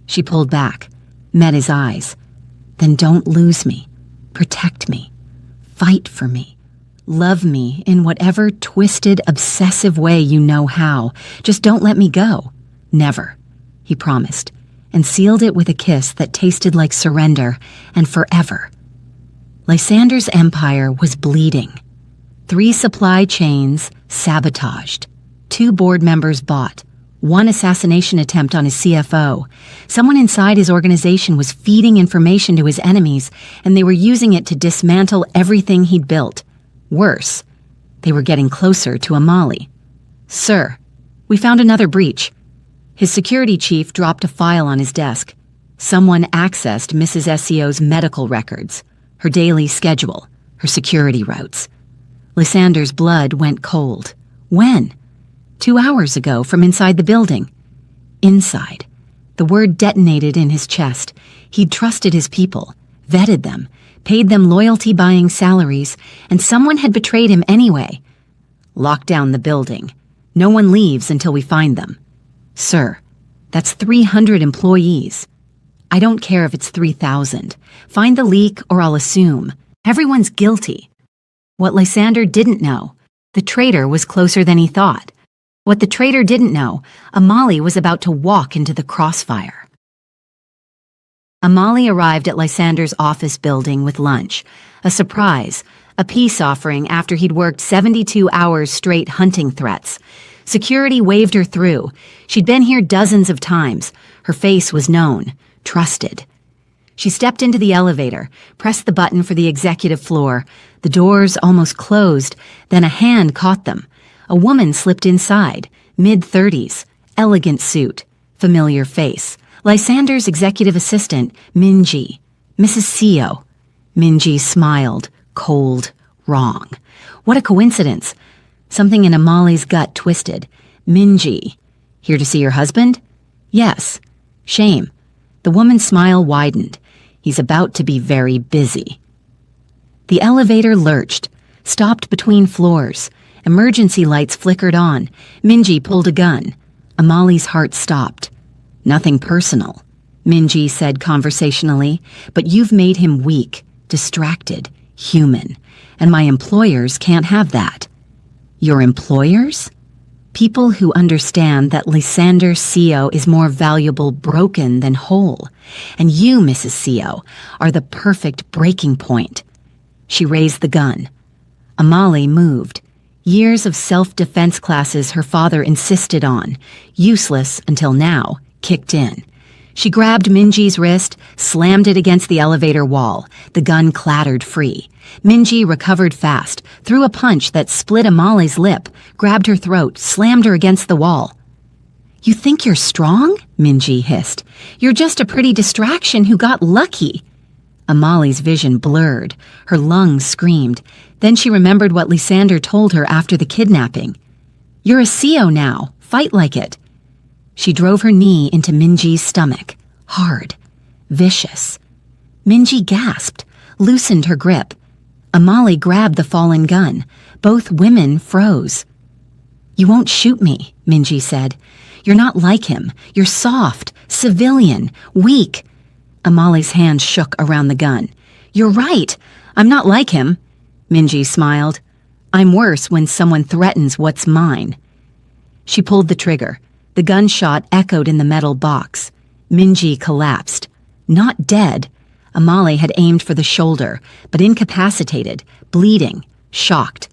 She pulled back, met his eyes. Then don't lose me. Protect me. Fight for me. Love me in whatever twisted, obsessive way you know how. Just don't let me go. Never, he promised, and sealed it with a kiss that tasted like surrender and forever. Lysander's empire was bleeding. 3 supply chains sabotaged. 2 board members bought. 1 assassination attempt on his CFO. Someone inside his organization was feeding information to his enemies, and they were using it to dismantle everything he'd built. Worse, they were getting closer to Amali. Sir, we found another breach. His security chief dropped a file on his desk. Someone accessed Mrs. SEO's medical records, her daily schedule, her security routes. Lysander's blood went cold. When? 2 hours ago from inside the building. Inside. The word detonated in his chest. He'd trusted his people, vetted them, paid them loyalty-buying salaries, and someone had betrayed him anyway. Lock down the building. No one leaves until we find them. Sir, that's 300 employees. I don't care if it's 3,000. Find the leak or I'll assume. Everyone's guilty. What Lysander didn't know, the traitor was closer than he thought. What the traitor didn't know, Amali was about to walk into the crossfire. Amali arrived at Lysander's office building with lunch, A surprise, a peace offering after he'd worked 72 hours straight hunting threats. Security waved her through. She'd been here dozens of times. Her face was known, trusted. She stepped into the elevator, pressed the button for the executive floor. The doors almost closed, then a hand caught them. A woman slipped inside, mid-30s, elegant suit, familiar face. Lysander's executive assistant, Minji. Mrs. Seo. Minji smiled, cold, wrong. What a coincidence. Something in Amali's gut twisted. Minji. Here to see your husband? Yes. Shame. The woman's smile widened. He's about to be very busy. The elevator lurched, stopped between floors. Emergency lights flickered on. Minji pulled a gun. Amali's heart stopped. Nothing personal, Minji said conversationally, but you've made him weak, distracted, human, and my employers can't have that. Your employers? People who understand that Lysander Seo is more valuable broken than whole, and you, Mrs. Seo, are the perfect breaking point. She raised the gun. Amali moved. Years of self-defense classes her father insisted on, useless until now, kicked in. She grabbed Minji's wrist, slammed it against the elevator wall. The gun clattered free. Minji recovered fast, threw a punch that split Amali's lip, grabbed her throat, slammed her against the wall. You think you're strong? Minji hissed. You're just a pretty distraction who got lucky. Amali's vision blurred. Her lungs screamed. Then she remembered what Lysander told her after the kidnapping. You're a Seo now. Fight like it. She drove her knee into Minji's stomach. Hard. Vicious. Minji gasped, loosened her grip. Amali grabbed the fallen gun. Both women froze. You won't shoot me, Minji said. You're not like him. You're soft, civilian, weak. Amali's hand shook around the gun. You're right. I'm not like him. Minji smiled. I'm worse when someone threatens what's mine. She pulled the trigger. The gunshot echoed in the metal box. Minji collapsed. Not dead. Amali had aimed for the shoulder, but incapacitated, bleeding, shocked.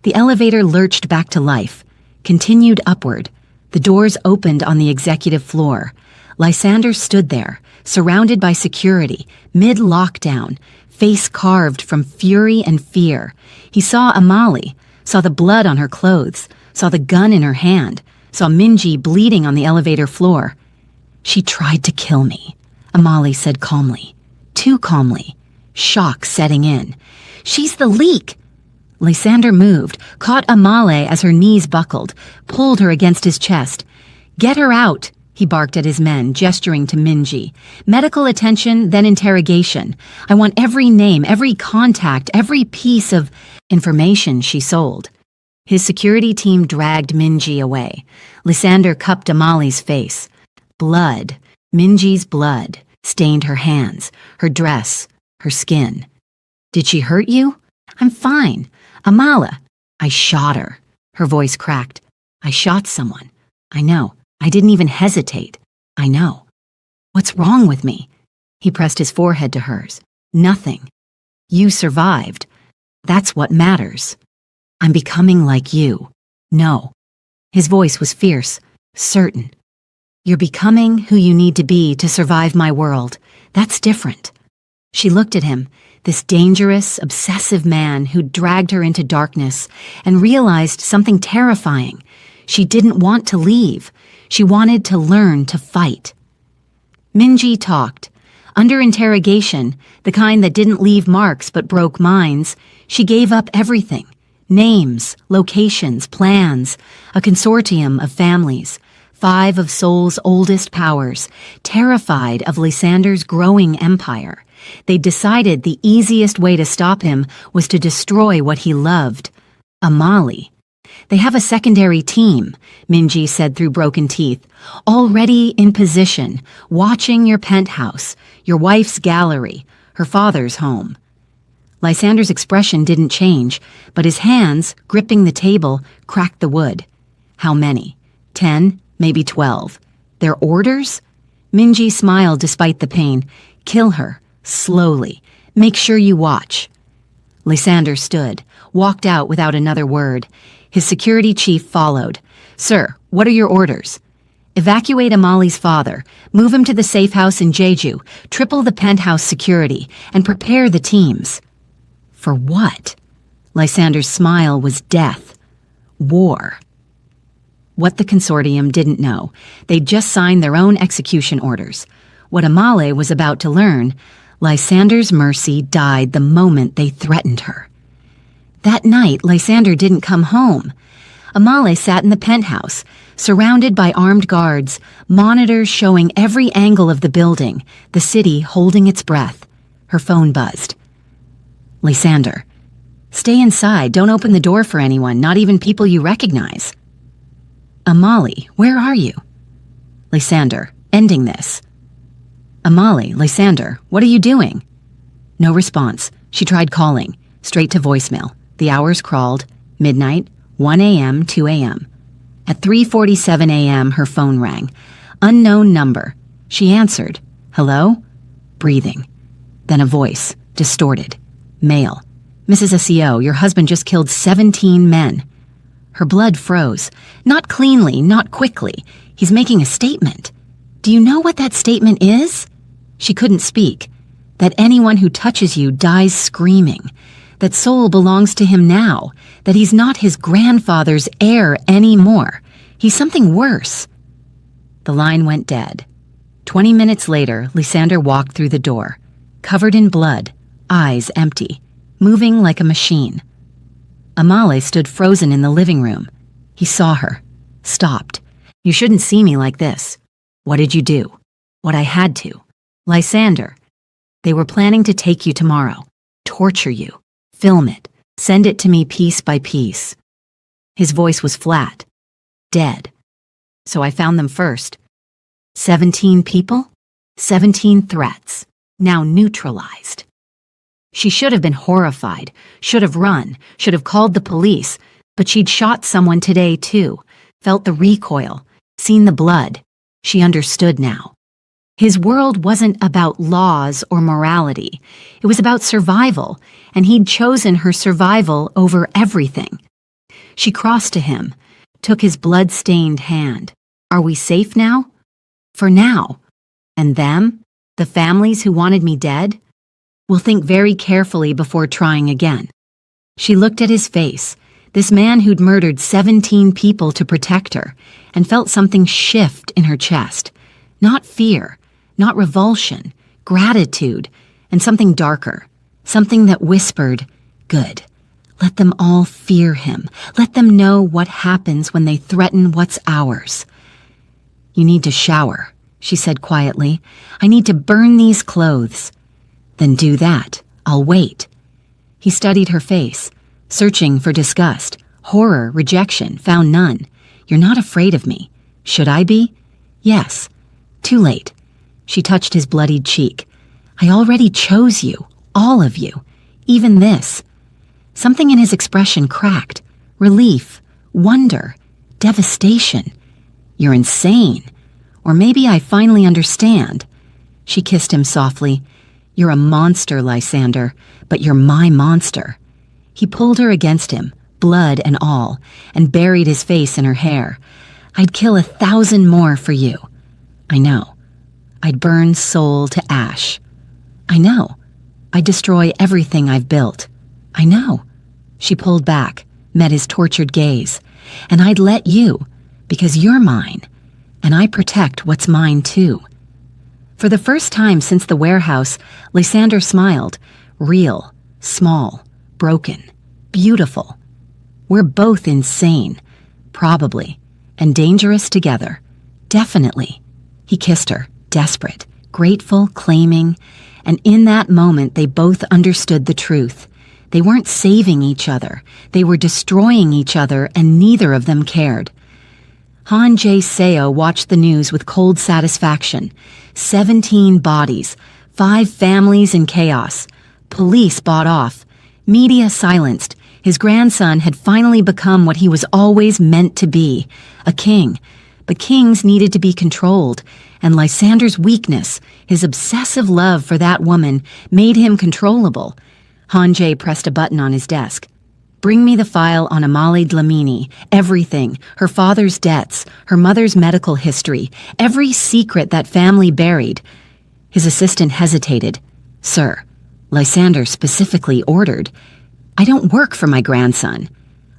The elevator lurched back to life, continued upward. The doors opened on the executive floor. Lysander stood there, surrounded by security, mid-lockdown, face carved from fury and fear. He saw Amali, saw the blood on her clothes, saw the gun in her hand, saw Minji bleeding on the elevator floor. She tried to kill me, Amali said calmly. Too calmly. Shock setting in. She's the leak. Lysander moved, caught Amali as her knees buckled, pulled her against his chest. Get her out, he barked at his men, gesturing to Minji. Medical attention, then interrogation. I want every name, every contact, every piece of information she sold. His security team dragged Minji away. Lysander cupped Amali's face. Blood, Minji's blood, stained her hands, her dress, her skin. Did she hurt you? I'm fine. Amala. I shot her. Her voice cracked. I shot someone. I know. I didn't even hesitate. I know. What's wrong with me? He pressed his forehead to hers. Nothing. You survived. That's what matters. I'm becoming like you. No. His voice was fierce, certain. You're becoming who you need to be to survive my world. That's different. She looked at him, this dangerous, obsessive man who dragged her into darkness, and realized something terrifying. She didn't want to leave. She wanted to learn to fight. Minji talked. Under interrogation, the kind that didn't leave marks but broke minds, she gave up everything. Names, locations, plans, a consortium of families, 5 of Seoul's oldest powers, terrified of Lysander's growing empire. They decided the easiest way to stop him was to destroy what he loved, Amali. They have a secondary team, Minji said through broken teeth, already in position, watching your penthouse, your wife's gallery, her father's home. Lysander's expression didn't change, but his hands, gripping the table, cracked the wood. How many? 10, maybe 12. Their orders? Minji smiled despite the pain. Kill her, slowly. Make sure you watch. Lysander stood, walked out without another word. His security chief followed. "Sir, what are your orders?" "Evacuate Amali's father, move him to the safe house in Jeju, triple the penthouse security, and prepare the teams." For what? Lysander's smile was death. War. What the consortium didn't know, they'd just signed their own execution orders. What Amale was about to learn, Lysander's mercy died the moment they threatened her. That night, Lysander didn't come home. Amale sat in the penthouse, surrounded by armed guards, monitors showing every angle of the building, the city holding its breath. Her phone buzzed. "Lysander, stay inside. Don't open the door for anyone, not even people you recognize." "Amale, where are you?" "Lysander, ending this." "Amale, Lysander, what are you doing?" No response. She tried calling, straight to voicemail. The hours crawled. Midnight, 1 a.m., 2 a.m. At 3:47 a.m., her phone rang. Unknown number. She answered. "Hello?" Breathing. Then a voice, distorted. Male. "Mrs. SEO, your husband just killed 17 men. Her blood froze. Not cleanly, not quickly. He's making a statement. Do you know what that statement is? She couldn't speak. That anyone who touches you dies screaming. That soul belongs to him now. That he's not his grandfather's heir anymore. He's something worse." The line went dead. 20 minutes later, Lysander walked through the door, covered in blood, eyes empty, moving like a machine. Amale stood frozen in the living room. He saw her, stopped. "You shouldn't see me like this." "What did you do?" "What I had to." "Lysander, they were planning to take you tomorrow, torture you, film it, send it to me piece by piece." His voice was flat, dead. "So I found them first. 17 people, 17 threats, now neutralized." She should have been horrified, should have run, should have called the police, but she'd shot someone today too, felt the recoil, seen the blood. She understood now. His world wasn't about laws or morality. It was about survival, and he'd chosen her survival over everything. She crossed to him, took his blood-stained hand. "Are we safe now?" "For now. And them? The families who wanted me dead? We'll think very carefully before trying again." She looked at his face, this man who'd murdered 17 people to protect her, and felt something shift in her chest. Not fear, not revulsion, gratitude, and something darker, something that whispered, "Good. Let them all fear him. Let them know what happens when they threaten what's ours." "You need to shower," she said quietly. "I need to burn these clothes." "Then do that. I'll wait." He studied her face, searching for disgust, horror, rejection, found none. "You're not afraid of me. Should I be?" "Yes." "Too late." She touched his bloodied cheek. "I already chose you, all of you, even this." Something in his expression cracked. Relief, wonder, devastation. "You're insane. Or maybe I finally understand." She kissed him softly. "You're a monster, Lysander, but you're my monster." He pulled her against him, blood and all, and buried his face in her hair. "I'd kill 1,000 more for you." "I know. I'd burn soul to ash." "I know. I'd destroy everything I've built." "I know." She pulled back, met his tortured gaze. "And I'd let you, because you're mine, and I protect what's mine too." For the first time since the warehouse, Lysander smiled. Real, small, broken, beautiful. "We're both insane, probably, and dangerous together. Definitely." He kissed her, desperate, grateful, claiming, and in that moment they both understood the truth. They weren't saving each other. They were destroying each other, and neither of them cared. Han Jae-seo watched the news with cold satisfaction. 17 bodies, 5 families in chaos. Police bought off. Media silenced. His grandson had finally become what he was always meant to be, a king. But kings needed to be controlled, and Lysander's weakness, his obsessive love for that woman, made him controllable. Hanjay pressed a button on his desk. Bring me the file on Amale Dlamini, everything, her father's debts, her mother's medical history, every secret that family buried. His assistant hesitated. Sir, Lysander specifically ordered. I don't work for my grandson.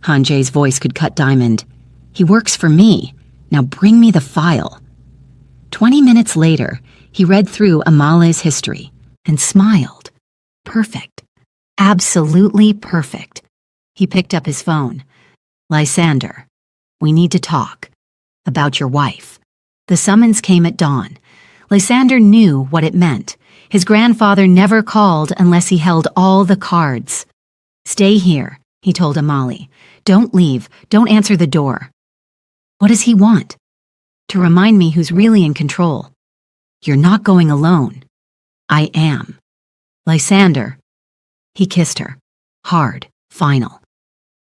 Hanjay's voice could cut diamond. He works for me. Now bring me the file. 20 minutes later, he read through Amale's history and smiled. Perfect. Absolutely perfect. He picked up his phone. Lysander, we need to talk. About your wife. The summons came at dawn. Lysander knew what it meant. His grandfather never called unless he held all the cards. Stay here, he told Amale. Don't leave. Don't answer the door. What does he want? To remind me who's really in control. You're not going alone. I am. Lysander. He kissed her. Hard. Final.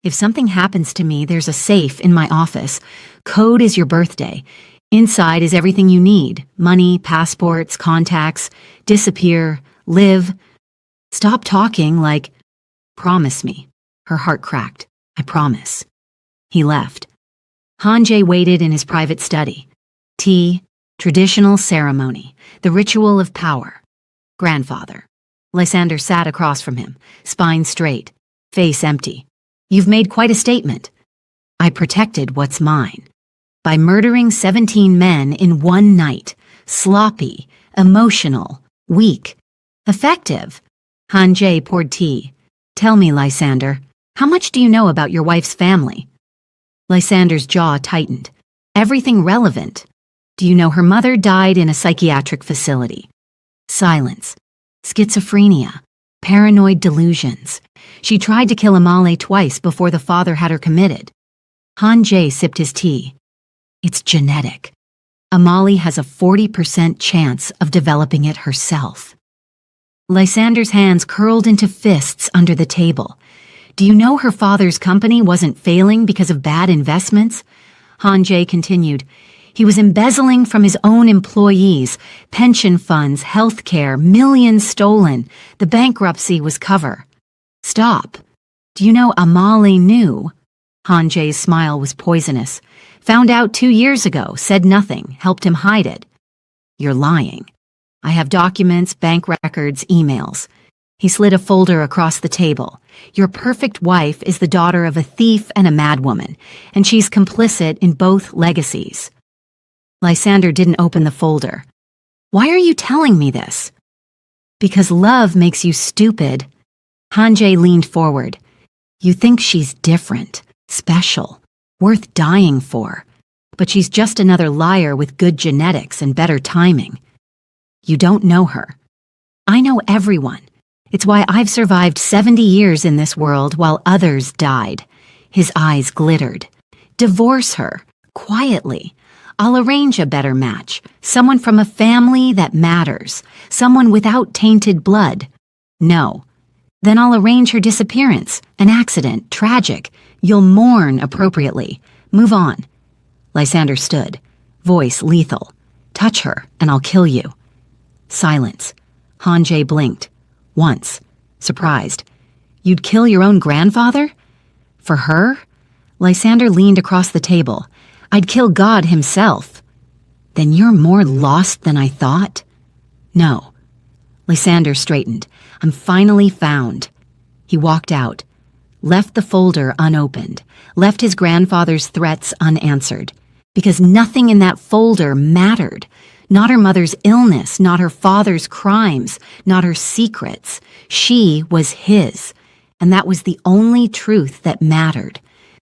If something happens to me, there's a safe in my office. Code is your birthday. Inside is everything you need. Money, passports, contacts. Disappear. Live. Stop talking like, promise me. Her heart cracked. I promise. He left. Hanjay waited in his private study. Tea, traditional ceremony, the ritual of power. Grandfather. Lysander sat across from him, spine straight, face empty. You've made quite a statement. I protected what's mine. By murdering 17 men in one night. Sloppy, emotional, weak, effective. Hanjay poured tea. Tell me, Lysander, how much do you know about your wife's family? Lysander's jaw tightened. Everything relevant. Do you know her mother died in a psychiatric facility? Silence. Schizophrenia. Paranoid delusions. She tried to kill Amale twice before the father had her committed. Hanjay sipped his tea. It's genetic. Amale has a 40% chance of developing it herself. Lysander's hands curled into fists under the table. Do you know her father's company wasn't failing because of bad investments? Hanjay continued. He was embezzling from his own employees, pension funds, health care, millions stolen. The bankruptcy was cover. Stop. Do you know Amale knew? Hanjay's smile was poisonous. Found out 2 years ago, said nothing, helped him hide it. You're lying. I have documents, bank records, emails. He slid a folder across the table. Your perfect wife is the daughter of a thief and a madwoman, and she's complicit in both legacies. Lysander didn't open the folder. Why are you telling me this? Because love makes you stupid. Hanjay leaned forward. You think she's different, special, worth dying for, but she's just another liar with good genetics and better timing. You don't know her. I know everyone. It's why I've survived 70 years in this world while others died. His eyes glittered. Divorce her, quietly. I'll arrange a better match. Someone from a family that matters. Someone without tainted blood. No. Then I'll arrange her disappearance. An accident, tragic. You'll mourn appropriately. Move on. Lysander stood. Voice lethal. Touch her, and I'll kill you. Silence. Hanjay blinked. Once. Surprised. You'd kill your own grandfather? For her? Lysander leaned across the table. I'd kill God himself. Then you're more lost than I thought? No. Lysander straightened. I'm finally found. He walked out. Left the folder unopened. Left his grandfather's threats unanswered. Because nothing in that folder mattered. Not her mother's illness, not her father's crimes, not her secrets. She was his, and that was the only truth that mattered.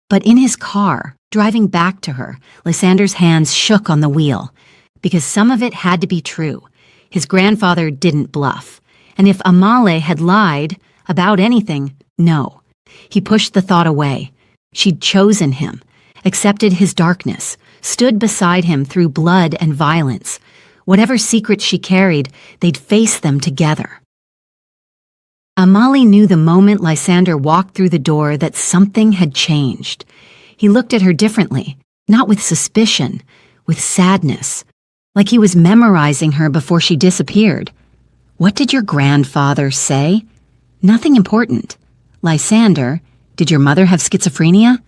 But in his car, driving back to her, Lysander's hands shook on the wheel, because some of it had to be true. His grandfather didn't bluff, and if Amale had lied about anything, no. He pushed the thought away. She'd chosen him, accepted his darkness, stood beside him through blood and violence. Whatever secrets she carried, they'd face them together. Amale knew the moment Lysander walked through the door that something had changed. He looked at her differently, not with suspicion, with sadness, like he was memorizing her before she disappeared. What did your grandfather say? Nothing important. Lysander, did your mother have schizophrenia?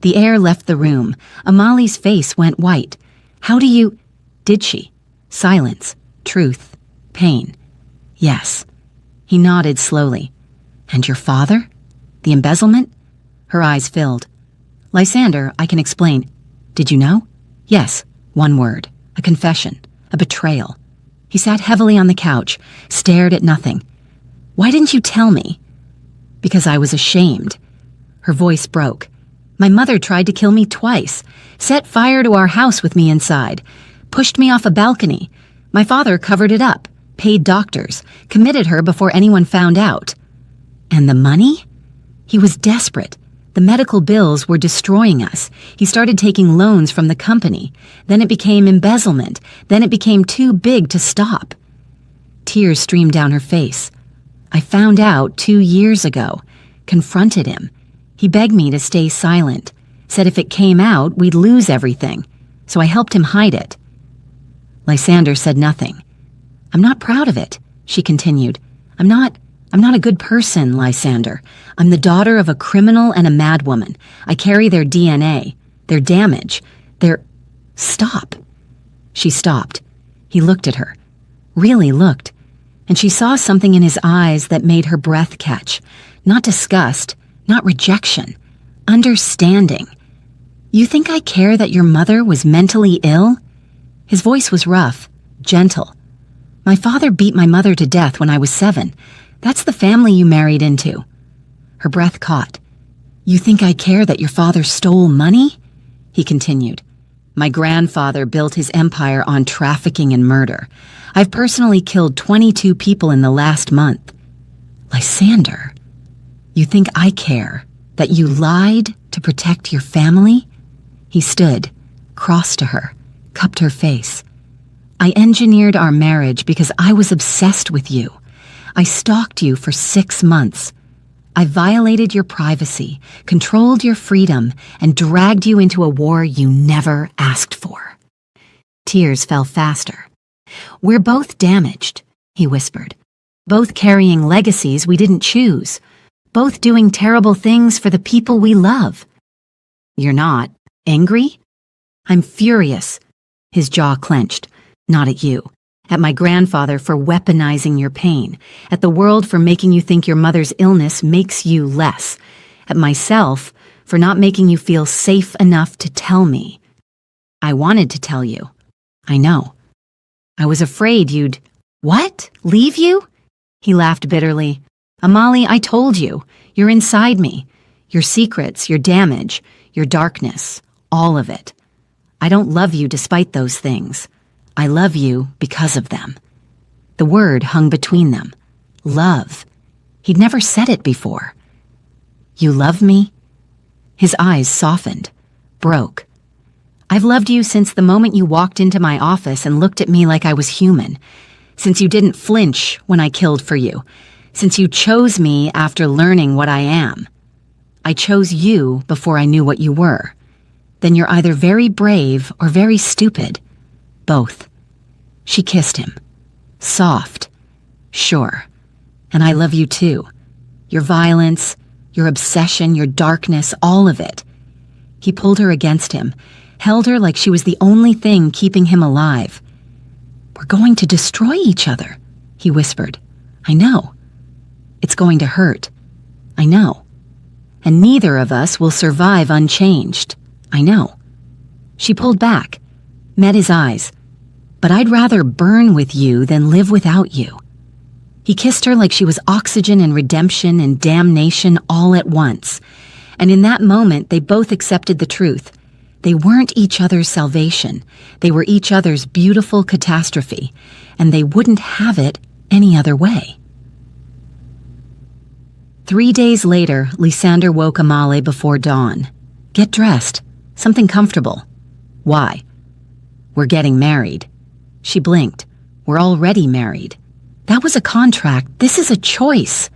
The air left the room. Amali's face went white. How do you... Did she? Silence. Truth. Pain. Yes. He nodded slowly. And your father? The embezzlement? Her eyes filled. Lysander, I can explain. Did you know? Yes. One word. A confession. A betrayal. He sat heavily on the couch, stared at nothing. Why didn't you tell me? Because I was ashamed. Her voice broke. My mother tried to kill me twice, set fire to our house with me inside, pushed me off a balcony. My father covered it up, paid doctors, committed her before anyone found out. And the money? He was desperate. The medical bills were destroying us. He started taking loans from the company. Then it became embezzlement. Then it became too big to stop. Tears streamed down her face. I found out 2 years ago, confronted him. He begged me to stay silent, said if it came out, we'd lose everything. So I helped him hide it. Lysander said nothing. I'm not proud of it, she continued. I'm not a good person, Lysander. I'm the daughter of a criminal and a madwoman. I carry their DNA, their damage, their... Stop. She stopped. He looked at her. Really looked. And she saw something in his eyes that made her breath catch. Not disgust, not rejection. Understanding. You think I care that your mother was mentally ill? His voice was rough, gentle. My father beat my mother to death when I was 7. That's the family you married into. Her breath caught. You think I care that your father stole money? He continued. My grandfather built his empire on trafficking and murder. I've personally killed 22 people in the last month. Lysander, you think I care that you lied to protect your family? He stood, crossed to her, cupped her face. I engineered our marriage because I was obsessed with you. I stalked you for 6 months. I violated your privacy, controlled your freedom, and dragged you into a war you never asked for. Tears fell faster. We're both damaged, he whispered. Both carrying legacies we didn't choose. Both doing terrible things for the people we love. You're not angry? I'm furious. His jaw clenched. Not at you. At my grandfather for weaponizing your pain. At the world for making you think your mother's illness makes you less. At myself for not making you feel safe enough to tell me. I wanted to tell you. I know. I was afraid you'd... What? Leave you? He laughed bitterly. Amali, I told you. You're inside me. Your secrets, your damage, your darkness, all of it. I don't love you despite those things. I love you because of them. The word hung between them. Love. He'd never said it before. You love me? His eyes softened, broke. I've loved you since the moment you walked into my office and looked at me like I was human. Since you didn't flinch when I killed for you. Since you chose me after learning what I am. I chose you before I knew what you were. Then you're either very brave or very stupid. Both. She kissed him. Soft. Sure. And I love you too. Your violence, your obsession, your darkness, all of it. He pulled her against him, held her like she was the only thing keeping him alive. We're going to destroy each other, he whispered. I know. It's going to hurt. I know. And neither of us will survive unchanged. I know. She pulled back, met his eyes. But I'd rather burn with you than live without you. He kissed her like she was oxygen and redemption and damnation all at once. And in that moment, they both accepted the truth. They weren't each other's salvation. They were each other's beautiful catastrophe. And they wouldn't have it any other way. 3 days later, Lysander woke Amale before dawn. Get dressed. Something comfortable. Why? We're getting married. She blinked. We're already married. That was a contract. This is a choice.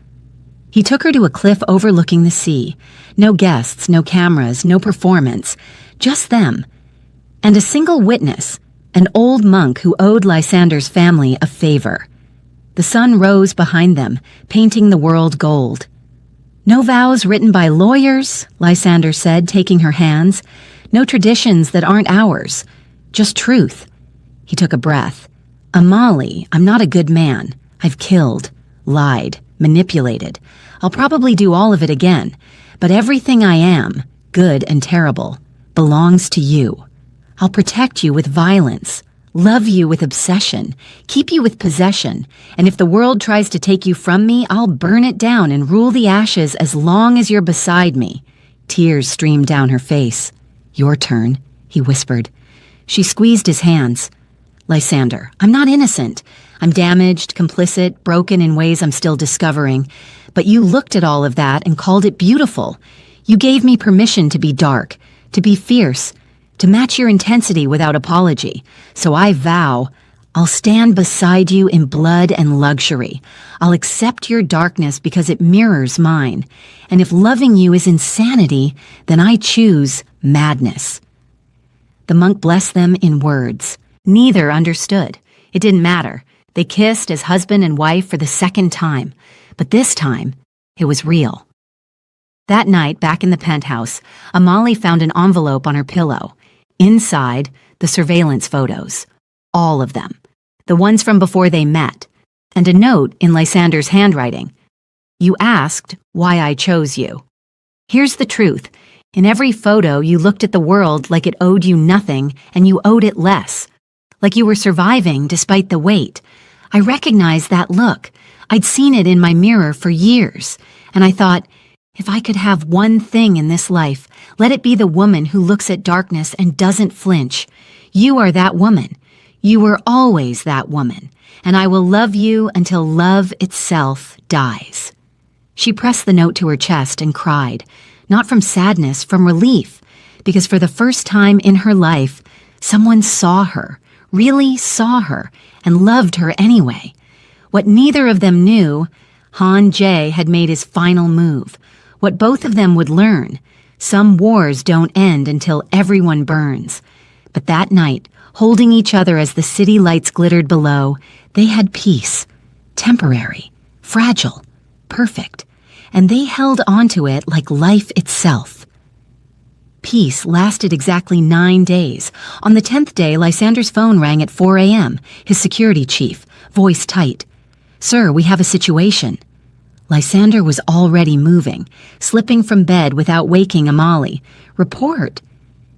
He took her to a cliff overlooking the sea. No guests, no cameras, no performance. Just them. And a single witness, an old monk who owed Lysander's family a favor. The sun rose behind them, painting the world gold. "No vows written by lawyers," Lysander said, taking her hands. "No traditions that aren't ours. Just truth." He took a breath. "Amali, I'm not a good man. I've killed, lied, manipulated. I'll probably do all of it again. But everything I am, good and terrible, belongs to you. I'll protect you with violence, love you with obsession, keep you with possession, and if the world tries to take you from me, I'll burn it down and rule the ashes as long as you're beside me." Tears streamed down her face. "Your turn," he whispered. She squeezed his hands. "Lysander, I'm not innocent. I'm damaged, complicit, broken in ways I'm still discovering. But you looked at all of that and called it beautiful. You gave me permission to be dark, to be fierce, to match your intensity without apology. So I vow, I'll stand beside you in blood and luxury. I'll accept your darkness because it mirrors mine. And if loving you is insanity, then I choose madness." The monk blessed them in words. Neither understood. It didn't matter. They kissed as husband and wife for the second time. But this time, it was real. That night, back in the penthouse, Amali found an envelope on her pillow. Inside, the surveillance photos. All of them. The ones from before they met. And a note in Lysander's handwriting. "You asked why I chose you. Here's the truth. In every photo, you looked at the world like it owed you nothing, and you owed it less. Like you were surviving despite the weight. I recognized that look. I'd seen it in my mirror for years. And I thought, if I could have one thing in this life, let it be the woman who looks at darkness and doesn't flinch. You are that woman. You were always that woman. And I will love you until love itself dies." She pressed the note to her chest and cried, not from sadness, from relief, because for the first time in her life, someone saw her, really saw her, and loved her anyway. What neither of them knew, Han Jae had made his final move. What both of them would learn, some wars don't end until everyone burns. But that night, holding each other as the city lights glittered below, they had peace. Temporary, fragile, perfect. And they held onto it like life itself. Peace lasted exactly 9 days. On the 10th day, Lysander's phone rang at 4 a.m., his security chief, voice tight. "Sir, we have a situation." Lysander was already moving, slipping from bed without waking Amali. "Report.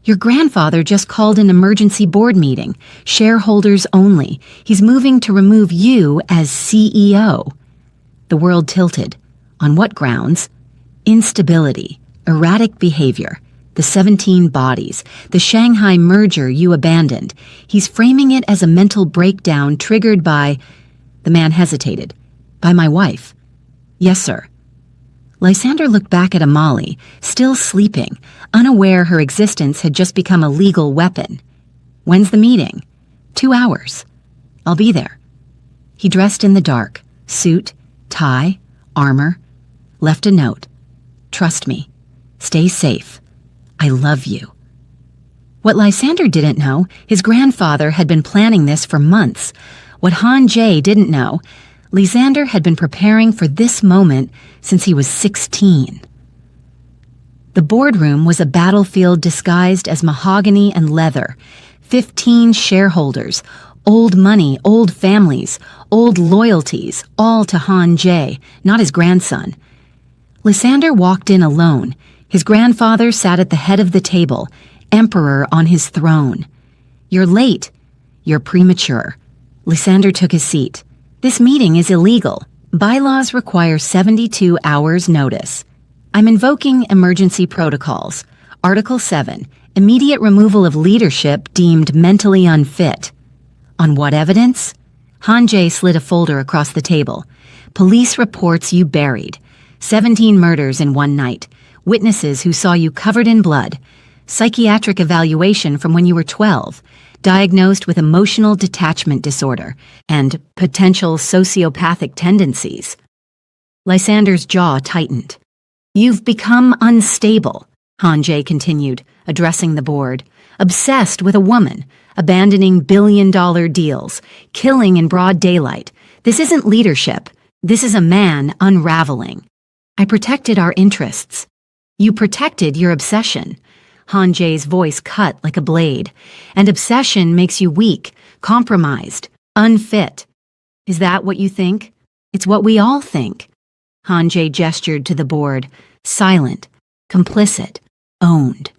Your grandfather just called an emergency board meeting, shareholders only. He's moving to remove you as CEO." The world tilted. On what grounds? Instability, erratic behavior, the 17 bodies, the Shanghai merger you abandoned. He's framing it as a mental breakdown triggered by... The man hesitated. "By my wife." "Yes, sir." Lysander looked back at Amali, still sleeping, unaware her existence had just become a legal weapon. "When's the meeting?" 2 hours. "I'll be there." He dressed in the dark, suit, tie, armor, left a note. "Trust me. Stay safe. I love you." What Lysander didn't know, his grandfather had been planning this for months. What Han Jae didn't know, Lysander had been preparing for this moment since he was 16. The boardroom was a battlefield disguised as mahogany and leather. 15 shareholders, old money, old families, old loyalties, all to Han Jae, not his grandson. Lysander walked in alone. His grandfather sat at the head of the table, emperor on his throne. "You're late. You're premature." Lysander took his seat. "This meeting is illegal. Bylaws require 72 hours notice. I'm invoking emergency protocols. Article 7, immediate removal of leadership deemed mentally unfit." "On what evidence?" Han Jae slid a folder across the table. "Police reports you buried. 17 murders in one night. Witnesses who saw you covered in blood. Psychiatric evaluation from when you were 12. Diagnosed with emotional detachment disorder and potential sociopathic tendencies." Lysander's jaw tightened. "You've become unstable," Han Jae continued, addressing the board. "Obsessed with a woman, abandoning billion-dollar deals, killing in broad daylight, This isn't leadership. This is a man unraveling. I protected our interests. You protected your obsession. Han Jae's voice cut like a blade. And obsession makes you weak, compromised, unfit. Is that what you think? It's what we all think. Han Jae gestured to the board, silent, complicit, owned.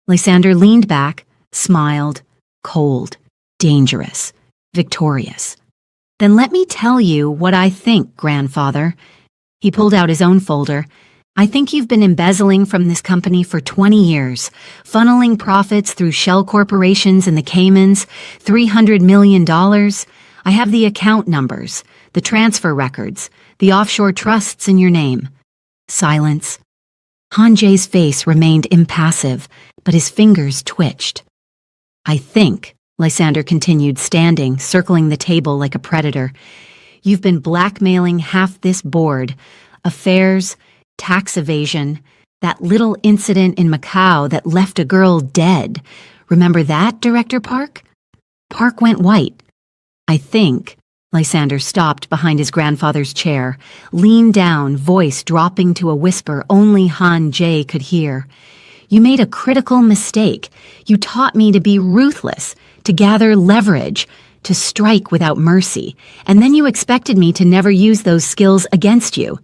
Lysander leaned back, smiled, cold, dangerous, victorious. Then let me tell you what I think, grandfather. He pulled out his own folder. I think you've been embezzling from this company for 20 years, funneling profits through shell corporations in the Caymans, $300 million. I have the account numbers, the transfer records, the offshore trusts in your name. Silence. Han Jae's face remained impassive, but his fingers twitched. I think, Lysander continued, standing, circling the table like a predator, you've been blackmailing half this board. Affairs, tax evasion, that little incident in Macau that left a girl dead. Remember that, Director Park? Park went white. I think. Lysander stopped behind his grandfather's chair, leaned down, voice dropping to a whisper only Han Jae could hear. You made a critical mistake. You taught me to be ruthless, to gather leverage, to strike without mercy, and then you expected me to never use those skills against you.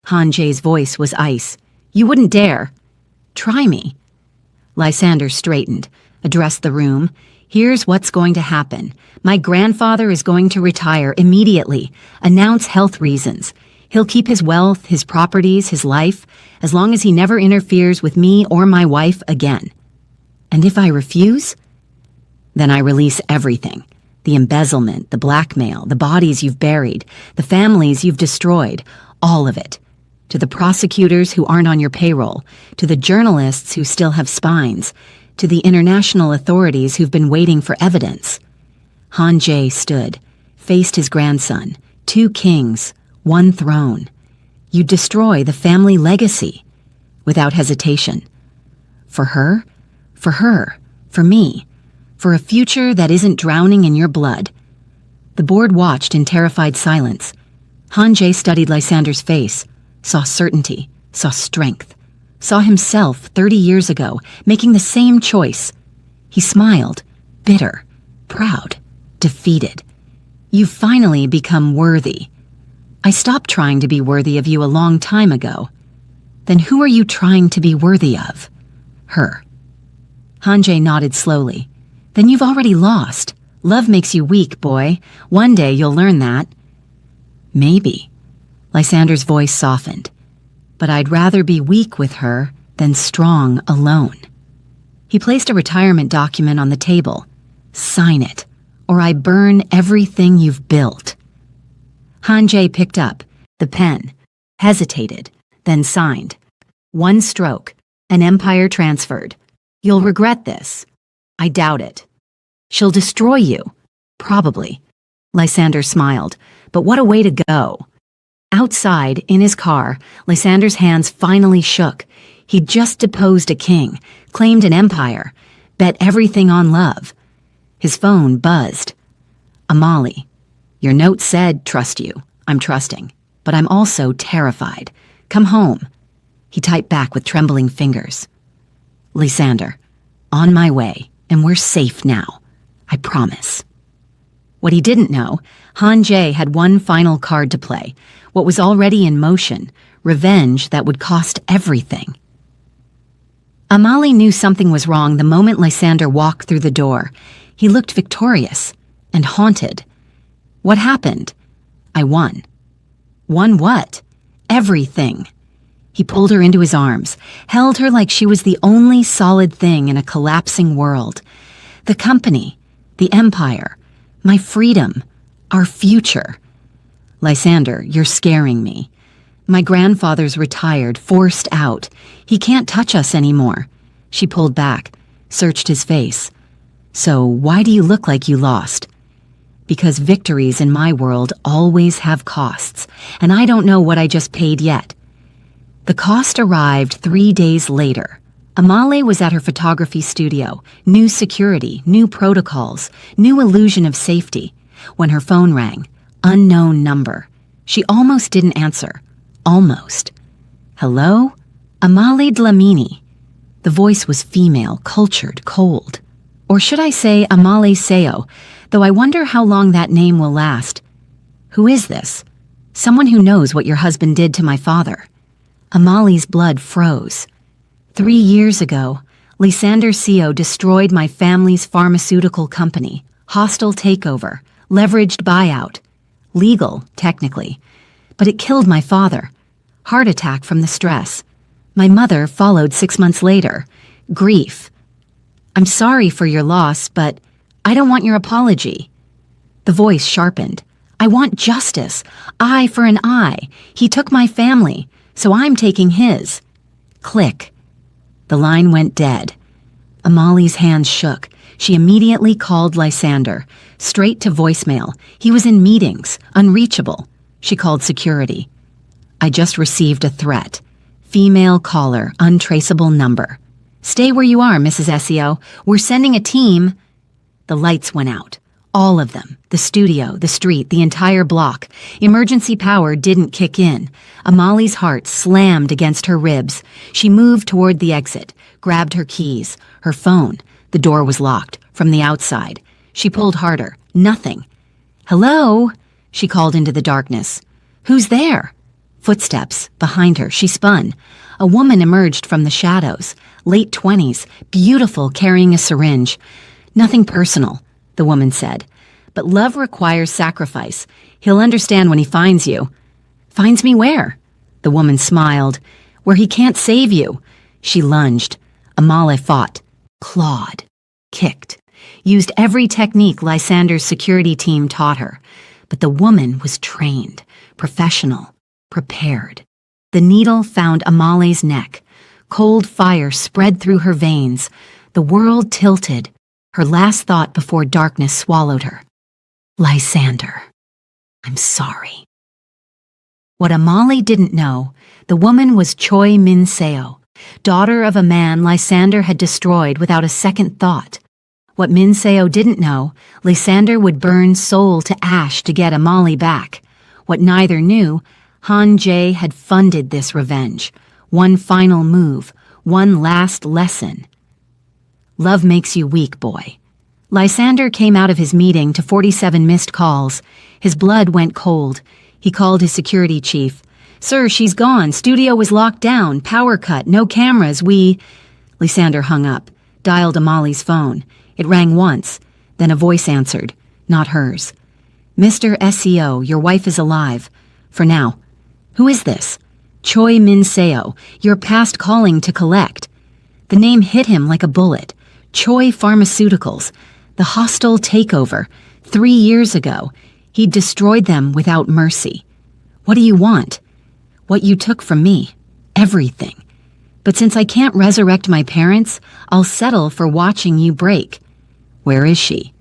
Han Jae's voice was ice. You wouldn't dare. Try me. Lysander straightened, addressed the room. Here's what's going to happen. My grandfather is going to retire immediately, announce health reasons. He'll keep his wealth, his properties, his life, as long as he never interferes with me or my wife again. And if I refuse? Then I release everything. The embezzlement, the blackmail, the bodies you've buried, the families you've destroyed, all of it. To the prosecutors who aren't on your payroll, to the journalists who still have spines, to the international authorities who've been waiting for evidence. Han Jae stood, faced his grandson, 2 kings, 1 throne. You destroy the family legacy, without hesitation. For her, for me, for a future that isn't drowning in your blood. The board watched in terrified silence. Han Jae studied Lysander's face, saw certainty, saw strength, saw himself 30 years ago making the same choice. He smiled, bitter, proud, defeated. You've finally become worthy. I stopped trying to be worthy of you a long time ago. Then who are you trying to be worthy of? Her. Han Jae nodded slowly. Then you've already lost. Love makes you weak, boy. One day you'll learn that. Maybe. Lysander's voice softened. But I'd rather be weak with her than strong alone. He placed a retirement document on the table. Sign it, or I burn everything you've built. Han Jae picked up the pen, hesitated, then signed. 1 stroke, an empire transferred. You'll regret this. I doubt it. She'll destroy you. Probably. Lysander smiled. But what a way to go. Outside, in his car, Lysander's hands finally shook. He'd just deposed a king, claimed an empire, bet everything on love. His phone buzzed. Amali, your note said, trust you. I'm trusting. But I'm also terrified. Come home. He typed back with trembling fingers. Lysander, on my way, and we're safe now. I promise. What he didn't know, Han Jae had one final card to play, what was already in motion, revenge that would cost everything. Amali knew something was wrong the moment Lysander walked through the door. He looked victorious and haunted. What happened? I won. Won what? Everything. He pulled her into his arms, held her like she was the only solid thing in a collapsing world. The company, the empire, my freedom, our future. Lysander, you're scaring me. My grandfather's retired, forced out. He can't touch us anymore. She pulled back, searched his face. So why do you look like you lost? Because victories in my world always have costs, and I don't know what I just paid yet. The cost arrived 3 days later. Amale was at her photography studio, new security, new protocols, new illusion of safety, when her phone rang, Unknown number. She almost didn't answer. Almost. Hello? Amale Dlamini. The voice was female, cultured, cold. Or should I say Amale Seo, though I wonder how long that name will last. Who is this? Someone who knows what your husband did to my father. Amale's blood froze. 3 years ago, Lysander Seo destroyed my family's pharmaceutical company. Hostile takeover, leveraged buyout. Legal, technically. But it killed my father. Heart attack from the stress. My mother followed 6 months later. Grief. I'm sorry for your loss, but I don't want your apology. The voice sharpened. I want justice. Eye for an eye. He took my family, so I'm taking his. Click. The line went dead. Amale's hands shook. She immediately called Lysander, straight to voicemail. He was in meetings, unreachable. She called security. I just received a threat. Female caller, untraceable number. Stay where you are, Mrs. Seo. We're sending a team. The lights went out. All of them. The studio, the street, the entire block. Emergency power didn't kick in. Amale's heart slammed against her ribs. She moved toward the exit, grabbed her keys, her phone. The door was locked, from the outside. She pulled harder. Nothing. Hello? She called into the darkness. Who's there? Footsteps. Behind her, she spun. A woman emerged from the shadows. Late 20s, beautiful, carrying a syringe. Nothing personal, the woman said. But love requires sacrifice. He'll understand when he finds you. Finds me where? The woman smiled. Where he can't save you. She lunged. Amale fought. Clawed. Kicked. Used every technique Lysander's security team taught her. But the woman was trained, professional, prepared. The needle found Amale's neck. Cold fire spread through her veins. The world tilted. Her last thought before darkness swallowed her. Lysander, I'm sorry. What Amale didn't know, the woman was Choi Min Seo, daughter of a man Lysander had destroyed without a second thought. What Min Seo didn't know, Lysander would burn soul to ash to get Amale back. What neither knew, Han Jae had funded this revenge. One final move, one last lesson. Love makes you weak, boy. Lysander came out of his meeting to 47 missed calls. His blood went cold. He called his security chief. Sir, she's gone. Studio was locked down. Power cut. No cameras. Lysander hung up, dialed Amale's phone. It rang once. Then a voice answered. Not hers. Mr. Seo, your wife is alive. For now. Who is this? Choi Min Seo. You're past calling to collect. The name hit him like a bullet. Choi Pharmaceuticals. The hostile takeover. 3 years ago. He'd destroyed them without mercy. What do you want? What you took from me. Everything. But since I can't resurrect my parents, I'll settle for watching you break. Where is she?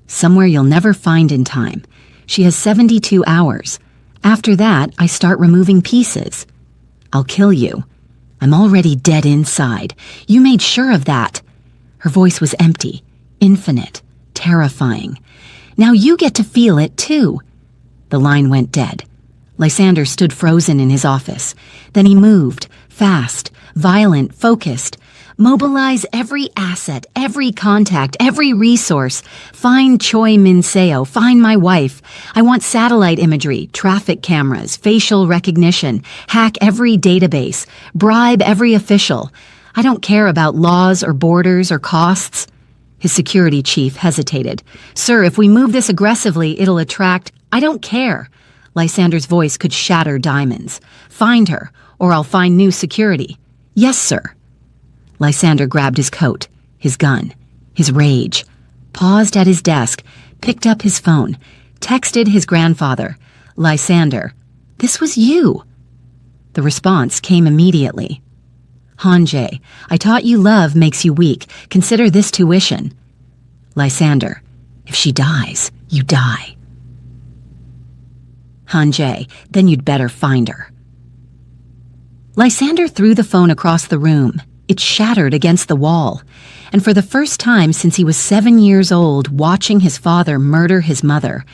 Somewhere you'll never find in time. She has 72 hours. After that, I start removing pieces. I'll kill you. I'm already dead inside. You made sure of that. Her voice was empty, infinite, terrifying. Now you get to feel it, too. The line went dead. Lysander stood frozen in his office. Then he moved, fast, violent, focused. Mobilize every asset, every contact, every resource. Find Choi Min Seo, find my wife. I want satellite imagery, traffic cameras, facial recognition. Hack every database. Bribe every official. I don't care about laws or borders or costs. His security chief hesitated. Sir, if we move this aggressively, it'll attract... I don't care. Lysander's voice could shatter diamonds. Find her, or I'll find new security. Yes, sir. Lysander grabbed his coat, his gun, his rage, paused at his desk, picked up his phone, texted his grandfather. Lysander, this was you. The response came immediately. Han Jae, I taught you love makes you weak. Consider this tuition. Lysander, if she dies, you die. Han Jae, then you'd better find her. Lysander threw the phone across the room. It shattered against the wall. And for the first time since he was 7 years old watching his father murder his mother,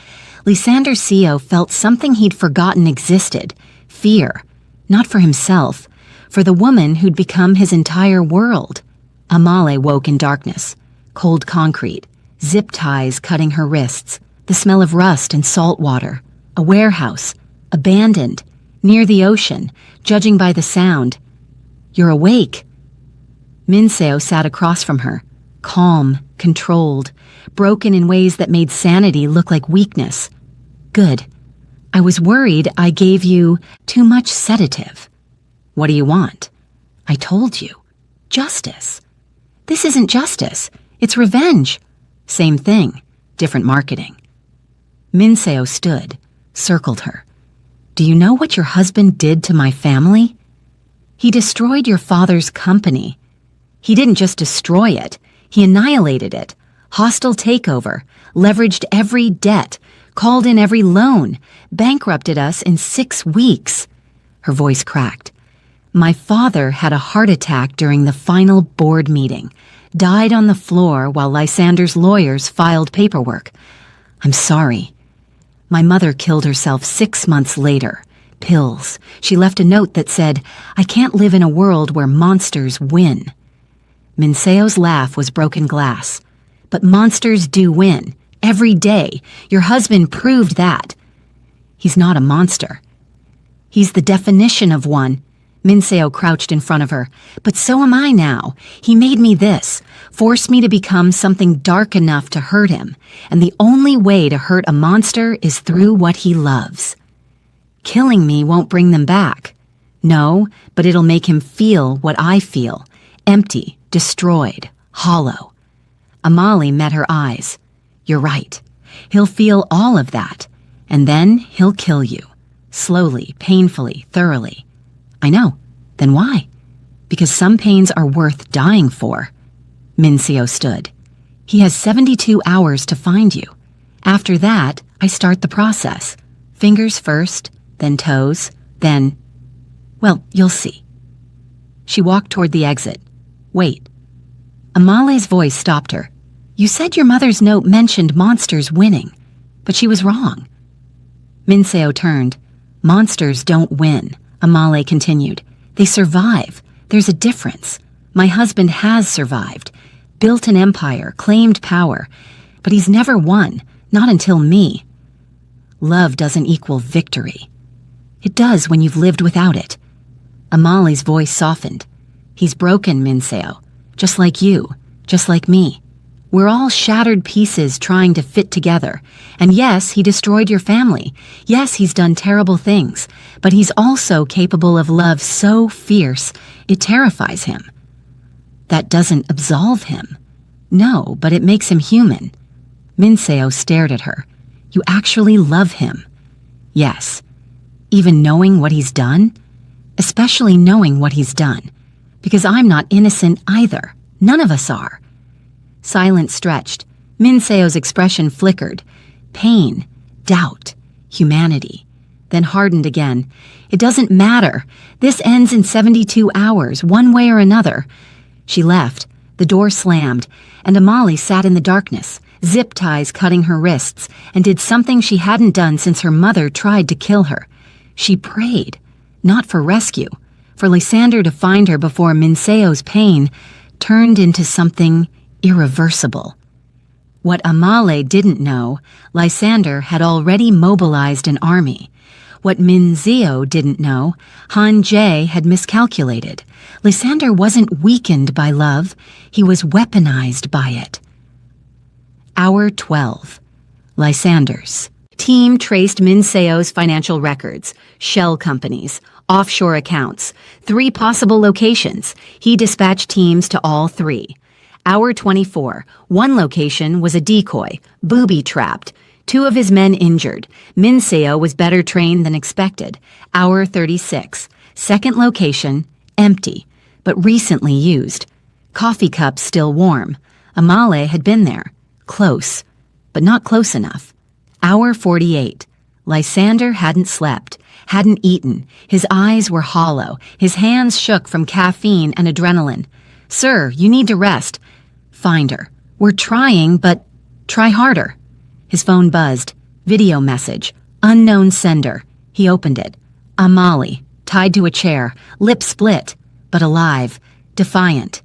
Lysander Seo felt something he'd forgotten existed. Fear. Not for himself. For the woman who'd become his entire world. Amale woke in darkness. Cold concrete. Zip ties cutting her wrists. The smell of rust and salt water. A warehouse. Abandoned. Near the ocean. Judging by the sound. "You're awake." Minseo sat across from her. Calm. Controlled. Broken in ways that made sanity look like weakness. "Good. I was worried I gave you too much sedative." "What do you want?" "I told you. Justice." "This isn't justice. It's revenge." "Same thing. Different marketing." Minseo stood, circled her. "Do you know what your husband did to my family?" "He destroyed your father's company." "He didn't just destroy it. He annihilated it. Hostile takeover. Leveraged every debt. Called in every loan. Bankrupted us in 6 weeks." Her voice cracked. "My father had a heart attack during the final board meeting. Died on the floor while Lysander's lawyers filed paperwork. I'm sorry. My mother killed herself 6 months later. Pills. She left a note that said, 'I can't live in a world where monsters win.'" Minseo's laugh was broken glass. "But monsters do win. Every day. Your husband proved that." "He's not a monster." "He's the definition of one." Minseo crouched in front of her. "But so am I now. He made me this. Forced me to become something dark enough to hurt him. And the only way to hurt a monster is through what he loves. Killing me won't bring them back. No, but it'll make him feel what I feel. Empty, destroyed, hollow." Amali met her eyes. "You're right. He'll feel all of that. And then he'll kill you. Slowly, painfully, thoroughly." "I know. Then why?" "Because some pains are worth dying for." Minseo stood. "He has 72 hours to find you. After that, I start the process. Fingers first, then toes, then... well, you'll see." She walked toward the exit. "Wait." Amale's voice stopped her. "You said your mother's note mentioned monsters winning, but she was wrong." Minseo turned. "Monsters don't win," Amale continued. "They survive. There's a difference. My husband has survived. Built an empire, claimed power. But he's never won, not until me. Love doesn't equal victory. It does when you've lived without it." Amale's voice softened. "He's broken, Minseo. Just like you. Just like me. We're all shattered pieces trying to fit together. And yes, he destroyed your family. Yes, he's done terrible things. But he's also capable of love so fierce, it terrifies him. That doesn't absolve him. No, but it makes him human." Minseo stared at her. "You actually love him?" "Yes." "Even knowing what he's done?" "Especially knowing what he's done. Because I'm not innocent either. None of us are." Silence stretched. Minseo's expression flickered. Pain, doubt, humanity. Then hardened again. "It doesn't matter. This ends in 72 hours, one way or another." She left. The door slammed, and Amali sat in the darkness, zip ties cutting her wrists, and did something she hadn't done since her mother tried to kill her. She prayed, not for rescue, for Lysander to find her before Minseo's pain turned into something irreversible. What Amale didn't know, Lysander had already mobilized an army. What Minseo didn't know, Han Jae had miscalculated. Lysander wasn't weakened by love, he was weaponized by it. Hour 12. Lysander's team traced Minseo's financial records, shell companies, offshore accounts, 3 possible locations. He dispatched teams to all 3. Hour 24. One location was a decoy, booby-trapped. 2 of his men injured. Minseo was better trained than expected. Hour 36. Second location, empty, but recently used. Coffee cups still warm. Amale had been there. Close, but not close enough. Hour 48. Lysander hadn't slept, hadn't eaten. His eyes were hollow. His hands shook from caffeine and adrenaline. "Sir, you need to rest." "Find her. We're trying, but try harder." His phone buzzed. Video message. Unknown sender. He opened it. Amali, tied to a chair, lips split, but alive, defiant.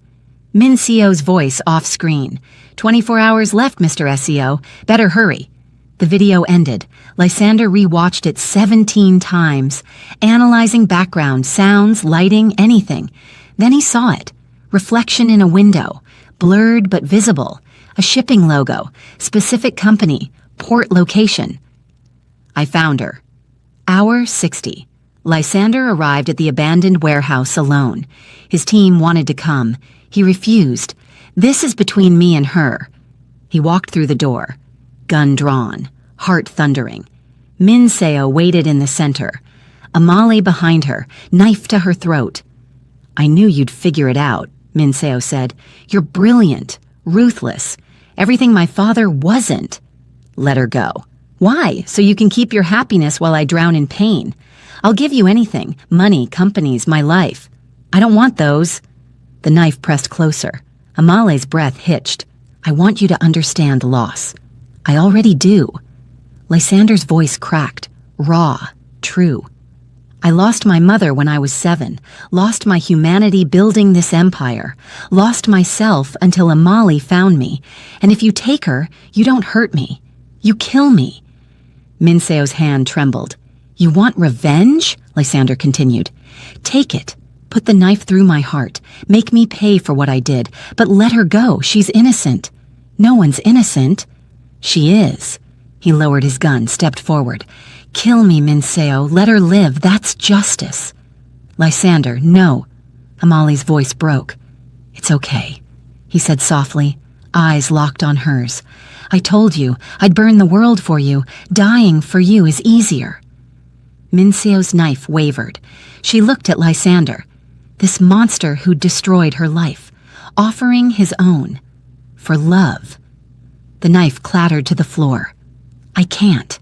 Min Seo's voice off-screen. 24 hours left, Mr. SEO. Better hurry. The video ended. Lysander rewatched it 17 times, analyzing background, sounds, lighting, anything. Then he saw it. Reflection in a window. Blurred but visible. A shipping logo. Specific company. Port location. I found her. Hour 60. Lysander arrived at the abandoned warehouse alone. His team wanted to come. He refused. This is between me and her. He walked through the door. Gun drawn. Heart thundering. Min Seo waited in the center. Amali behind her, knife to her throat. I knew you'd figure it out, Min Seo said. You're brilliant. Ruthless. Everything my father wasn't. Let her go. Why? So you can keep your happiness while I drown in pain. I'll give you anything. Money, companies, my life. I don't want those. The knife pressed closer. Amale's breath hitched. I want you to understand loss. I already do. Lysander's voice cracked. Raw. True. I lost my mother when I was 7. Lost my humanity building this empire. Lost myself until Amali found me. And if you take her, you don't hurt me. You kill me. Min Seo's hand trembled. You want revenge? Lysander continued. Take it. Put the knife through my heart. Make me pay for what I did. But let her go. She's innocent. No one's innocent. She is. He lowered his gun, stepped forward. Kill me, Min Seo. Let her live. That's justice. Lysander, no. Amali's voice broke. It's okay, he said softly, eyes locked on hers. I told you, I'd burn the world for you. Dying for you is easier. Min Seo's knife wavered. She looked at Lysander, this monster who destroyed her life, offering his own. For love. The knife clattered to the floor. I can't.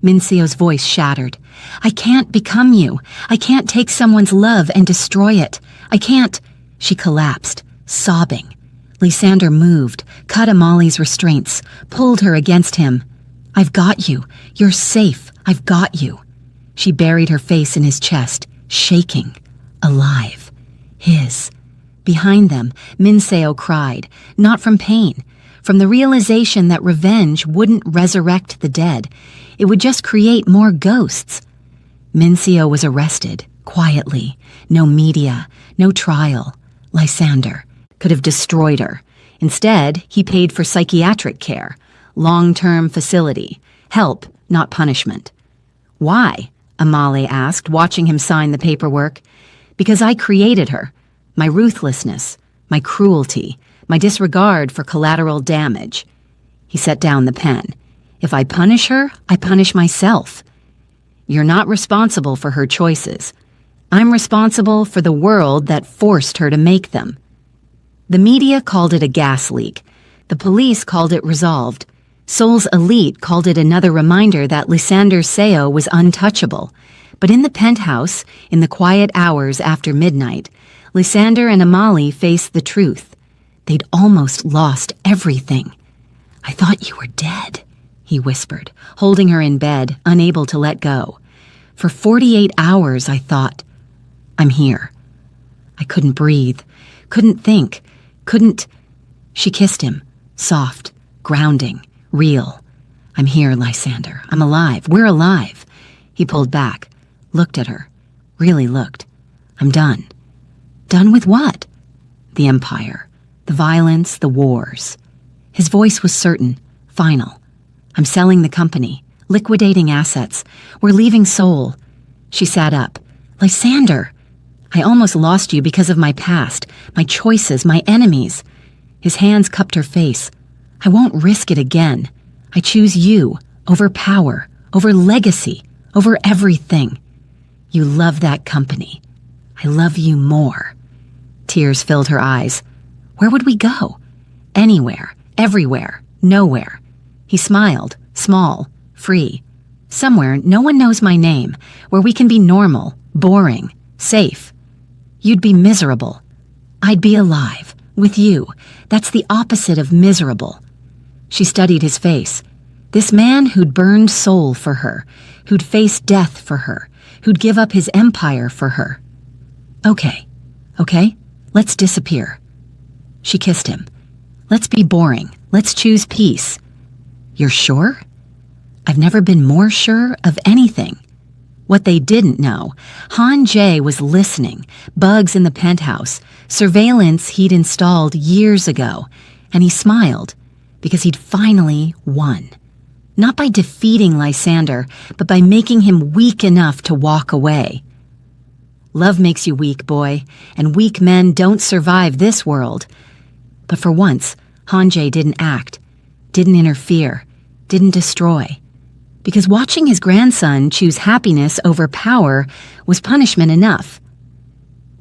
Min Seo's voice shattered. I can't become you. I can't take someone's love and destroy it. I can't. She collapsed, sobbing. Lysander moved, cut Amali's restraints, pulled her against him. I've got you. You're safe. I've got you. She buried her face in his chest, shaking, alive. His. Behind them, Min Seo cried, not from pain, from the realization that revenge wouldn't resurrect the dead. It would just create more ghosts. Min Seo was arrested, quietly. No media, no trial. Lysander could have destroyed her. Instead, he paid for psychiatric care, long-term facility, help, not punishment. Why? Amali asked, watching him sign the paperwork. Because I created her. My ruthlessness, my cruelty, my disregard for collateral damage. He set down the pen. If I punish her, I punish myself. You're not responsible for her choices. I'm responsible for the world that forced her to make them. The media called it a gas leak. The police called it resolved. Seoul's elite called it another reminder that Lysander Seo was untouchable. But in the penthouse, in the quiet hours after midnight, Lysander and Amali faced the truth. They'd almost lost everything. I thought you were dead, he whispered, holding her in bed, unable to let go. For 48 hours, I thought, I'm here. I couldn't breathe, couldn't think, couldn't... She kissed him, soft, grounding, real. I'm here, Lysander. I'm alive. We're alive. He pulled back, looked at her, really looked. I'm done. Done with what? The empire, the violence, the wars. His voice was certain, final. I'm selling the company, liquidating assets. We're leaving Seoul. She sat up. Lysander! I almost lost you because of my past, my choices, my enemies. His hands cupped her face. I won't risk it again. I choose you, over power, over legacy, over everything. You love that company. I love you more. Tears filled her eyes. Where would we go? Anywhere, everywhere, nowhere. He smiled, small, free. Somewhere no one knows my name, where we can be normal, boring, safe. You'd be miserable. I'd be alive, with you. That's the opposite of miserable. She studied his face. This man who'd burned soul for her, who'd face death for her, who'd give up his empire for her. Okay, let's disappear. She kissed him. Let's be boring. Let's choose peace. You're sure? I've never been more sure of anything. What they didn't know, Han Jae was listening, bugs in the penthouse, surveillance he'd installed years ago, and he smiled because he'd finally won. Not by defeating Lysander, but by making him weak enough to walk away. Love makes you weak, boy, and weak men don't survive this world. But for once, Han Jae didn't act, didn't interfere, didn't destroy. Because watching his grandson choose happiness over power was punishment enough.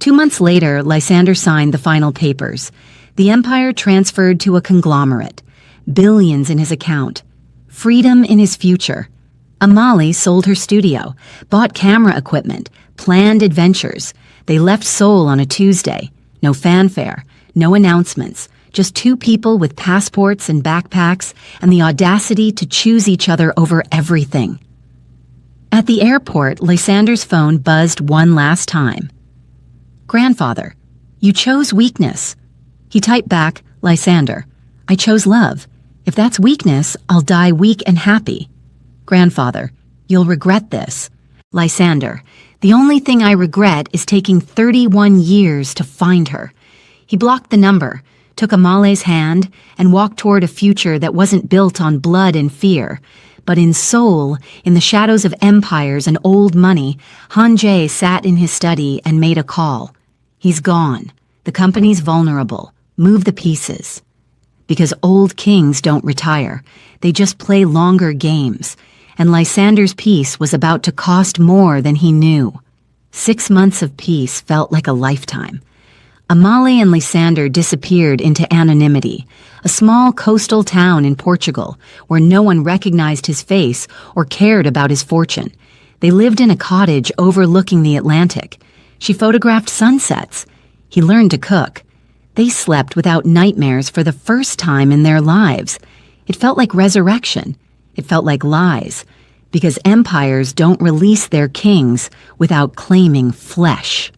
2 months later, Lysander signed the final papers. The empire transferred to a conglomerate. Billions in his account. Freedom in his future. Amali sold her studio, bought camera equipment, planned adventures. They left Seoul on a Tuesday. No fanfare, no announcements. Just 2 people with passports and backpacks and the audacity to choose each other over everything. At the airport, Lysander's phone buzzed one last time. Grandfather, you chose weakness. He typed back, Lysander, I chose love. If that's weakness, I'll die weak and happy. Grandfather, you'll regret this. Lysander, the only thing I regret is taking 31 years to find her. He blocked the number, took Amale's hand, and walked toward a future that wasn't built on blood and fear. But in Seoul, in the shadows of empires and old money, Han Jae sat in his study and made a call. He's gone. The company's vulnerable. Move the pieces. Because old kings don't retire. They just play longer games. And Lysander's peace was about to cost more than he knew. 6 months of peace felt like a lifetime. Amali and Lysander disappeared into anonymity, a small coastal town in Portugal where no one recognized his face or cared about his fortune. They lived in a cottage overlooking the Atlantic. She photographed sunsets. He learned to cook. They slept without nightmares for the first time in their lives. It felt like resurrection. It felt like lies, because empires don't release their kings without claiming flesh.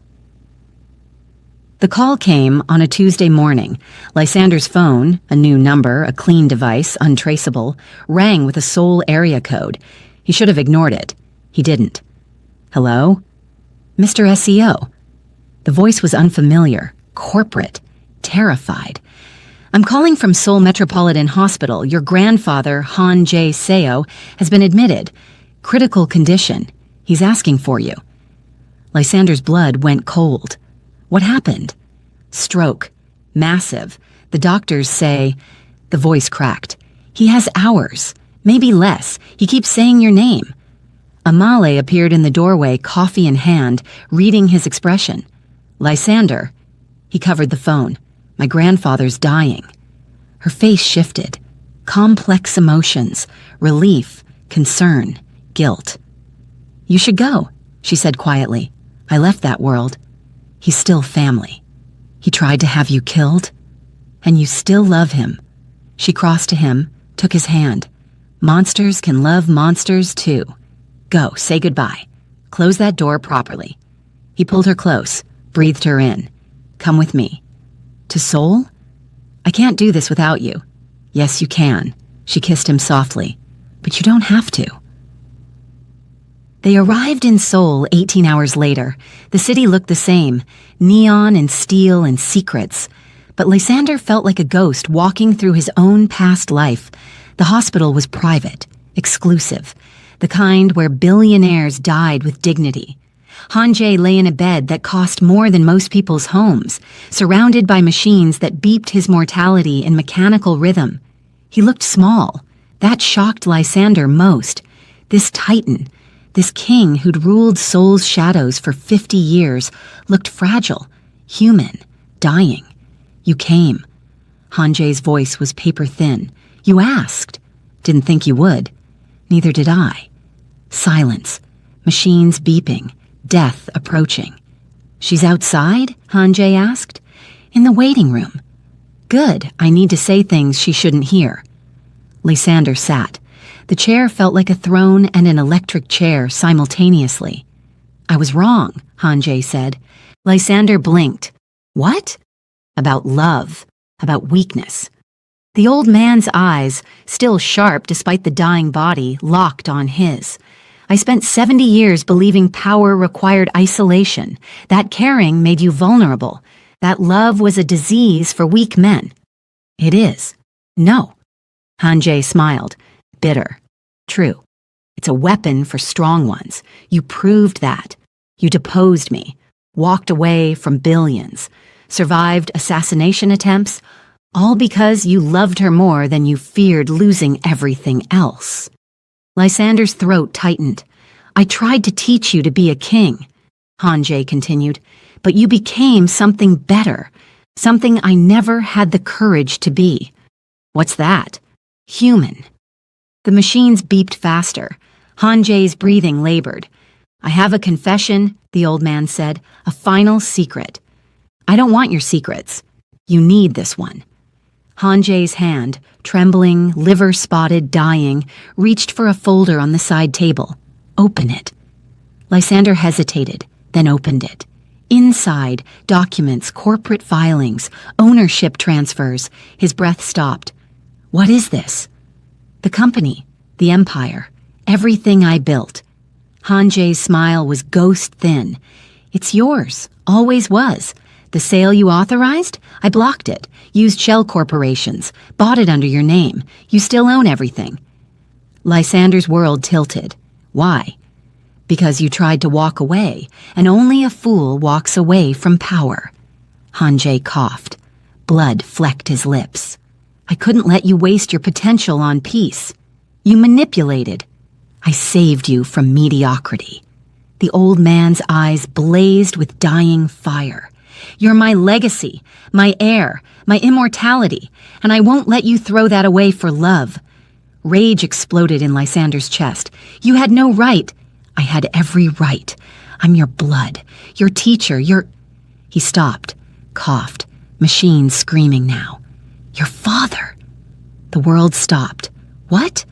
The call came on a Tuesday morning. Lysander's phone, a new number, a clean device, untraceable, rang with a Seoul area code. He should have ignored it. He didn't. Hello? Mr. SEO. The voice was unfamiliar, corporate, terrified. I'm calling from Seoul Metropolitan Hospital. Your grandfather, Han Jae Seo, has been admitted. Critical condition. He's asking for you. Lysander's blood went cold. What happened? Stroke. Massive. The doctors say... The voice cracked. He has hours. Maybe less. He keeps saying your name. Amale appeared in the doorway, coffee in hand, reading his expression. Lysander. He covered the phone. My grandfather's dying. Her face shifted. Complex emotions. Relief. Concern. Guilt. You should go, she said quietly. I left that world. He's still family. He tried to have you killed, and you still love him. She crossed to him, took his hand. Monsters can love monsters too. Go, say goodbye. Close that door properly. He pulled her close, breathed her in. Come with me. To Seoul? I can't do this without you. Yes, you can. She kissed him softly. But you don't have to. They arrived in Seoul 18 hours later. The city looked the same, neon and steel and secrets. But Lysander felt like a ghost walking through his own past life. The hospital was private, exclusive, the kind where billionaires died with dignity. Han Jae lay in a bed that cost more than most people's homes, surrounded by machines that beeped his mortality in mechanical rhythm. He looked small. That shocked Lysander most. This titan, this king who'd ruled Seoul's shadows for 50 years, looked fragile, human, dying. You came. Han Jae's voice was paper thin. You asked. Didn't think you would. Neither did I. Silence. Machines beeping. Death approaching. She's outside? Han Jae asked. In the waiting room. Good. I need to say things she shouldn't hear. Lysander sat. The chair felt like a throne and an electric chair simultaneously. "I was wrong," Hanjay said. Lysander blinked. "What?" "About love, about weakness." The old man's eyes, still sharp despite the dying body, locked on his. "I spent 70 years believing power required isolation, that caring made you vulnerable, that love was a disease for weak men." "It is." "No." Hanjay smiled, bitter. "True. It's a weapon for strong ones. You proved that. You deposed me, walked away from billions, survived assassination attempts, all because you loved her more than you feared losing everything else." Lysander's throat tightened. "I tried to teach you to be a king," Hanjay continued, "but you became something better, something I never had the courage to be." "What's that?" "Human." The machines beeped faster. Hanjay's breathing labored. "I have a confession," the old man said, "a final secret." "I don't want your secrets. You need this one." Hanjay's hand, trembling, liver-spotted, dying, reached for a folder on the side table. "Open it." Lysander hesitated, then opened it. Inside, documents, corporate filings, ownership transfers. His breath stopped. "What is this?" "The company, the empire, everything I built." Hanjay's smile was ghost-thin. "It's yours, always was. The sale you authorized? I blocked it, used shell corporations, bought it under your name. You still own everything." Lysander's world tilted. "Why?" "Because you tried to walk away, and only a fool walks away from power." Hanjay coughed. Blood flecked his lips. "I couldn't let you waste your potential on peace. You manipulated. I saved you from mediocrity." The old man's eyes blazed with dying fire. "You're my legacy, my heir, my immortality, and I won't let you throw that away for love." Rage exploded in Lysander's chest. "You had no right." "I had every right. I'm your blood, your teacher, your—" He stopped, coughed, machine screaming now. "Your father." The world stopped. "What?"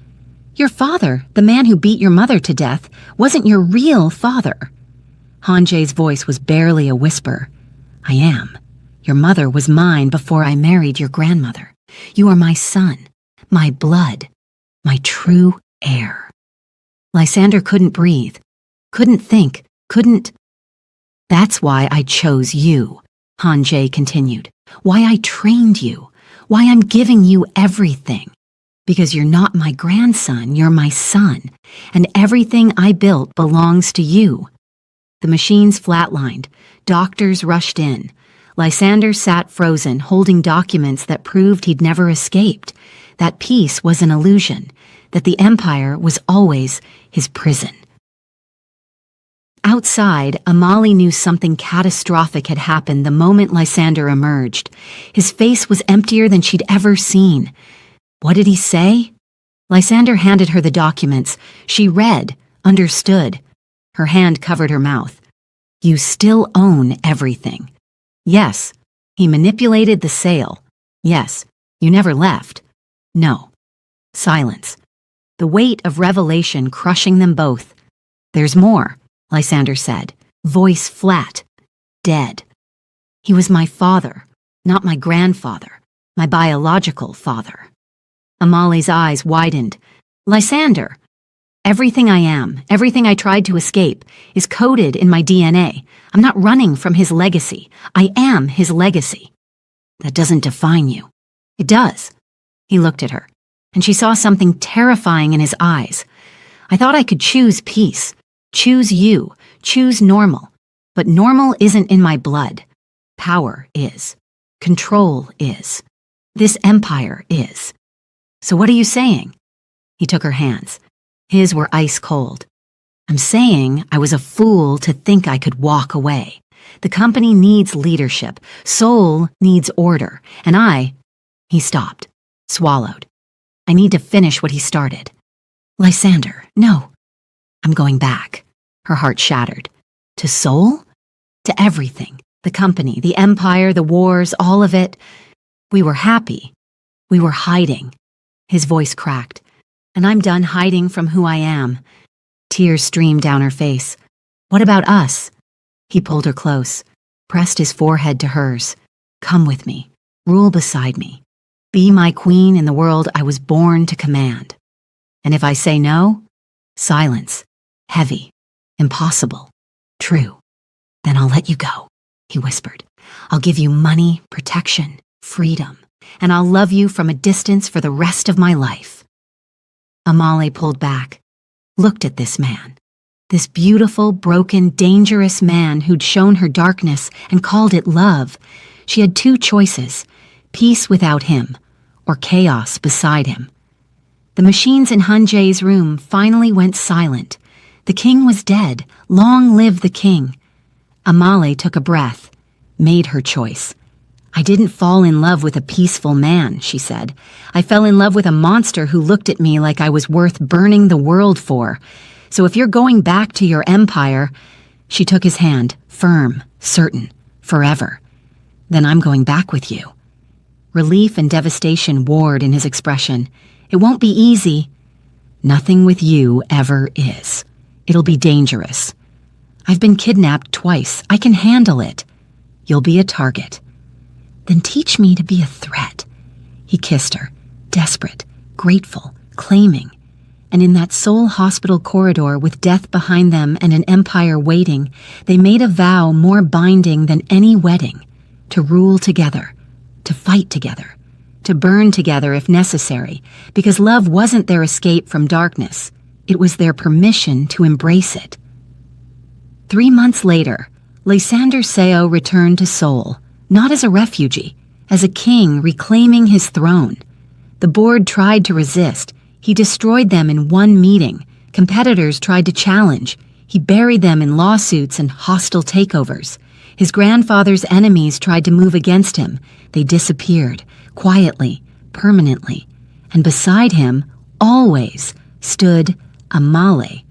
"Your father, the man who beat your mother to death, wasn't your real father." Hanjay's voice was barely a whisper. "I am. Your mother was mine before I married your grandmother. You are my son, my blood, my true heir." Lysander couldn't breathe, couldn't think, couldn't... "That's why I chose you," Hanjay continued. "Why I trained you. Why I'm giving you everything. Because you're not my grandson, you're my son, and everything I built belongs to you." The machines flatlined. Doctors rushed in. Lysander sat frozen, holding documents that proved he'd never escaped, that peace was an illusion, that the empire was always his prison. Outside, Amali knew something catastrophic had happened the moment Lysander emerged. His face was emptier than she'd ever seen. What did he say? Lysander handed her the documents. She read, understood. Her hand covered her mouth. "You still own everything." "Yes." "He manipulated the sale." "Yes." "You never left." "No." Silence. The weight of revelation crushing them both. "There's more," Lysander said, voice flat, dead. "He was my father, not my grandfather, my biological father." Amali's eyes widened. "Lysander, everything I am, everything I tried to escape, is coded in my DNA. I'm not running from his legacy. I am his legacy." "That doesn't define you." "It does." He looked at her, and she saw something terrifying in his eyes. "I thought I could choose peace, choose you, choose normal. But normal isn't in my blood. Power is. Control is. This empire is. So what are you saying?" He took her hands. His were ice cold. "I'm saying I was a fool to think I could walk away. The company needs leadership. Soul needs order. And I—" He stopped, swallowed. "I need to finish what he started." "Lysander, no." "I'm going back." Her heart shattered. "To Soul?" "To everything. The company, the empire, the wars, all of it. We were happy. We were hiding." His voice cracked. And I'm done hiding from who I am. Tears streamed down her face. What about us? He pulled her close, pressed his forehead to hers. Come with me. Rule beside me. Be my queen in the world I was born to command. And if I say no, silence, heavy, impossible, true. Then I'll let you go, he whispered. I'll give you money, protection, freedom, and I'll love you from a distance for the rest of my life. Amale pulled back, looked at this man, this beautiful, broken, dangerous man who'd shown her darkness and called it love. She had two choices, peace without him, or chaos beside him. The machines in Hanje's room finally went silent. The king was dead. Long live the king. Amale took a breath, made her choice. I didn't fall in love with a peaceful man, she said. I fell in love with a monster who looked at me like I was worth burning the world for. So if you're going back to your empire, she took his hand, firm, certain, forever. Then I'm going back with you. Relief and devastation warred in his expression. It won't be easy. Nothing with you ever is. It'll be dangerous. I've been kidnapped twice. I can handle it. You'll be a target. Then teach me to be a threat. He kissed her, desperate, grateful, claiming. And in that Seoul hospital corridor with death behind them and an empire waiting, they made a vow more binding than any wedding, to rule together, to fight together, to burn together if necessary, because love wasn't their escape from darkness. It was their permission to embrace it. 3 months later, Lysander Seo returned to Seoul, not as a refugee, as a king reclaiming his throne. The board tried to resist. He destroyed them in one meeting. Competitors tried to challenge. He buried them in lawsuits and hostile takeovers. His grandfather's enemies tried to move against him. They disappeared, quietly, permanently. And beside him, always, stood Amale,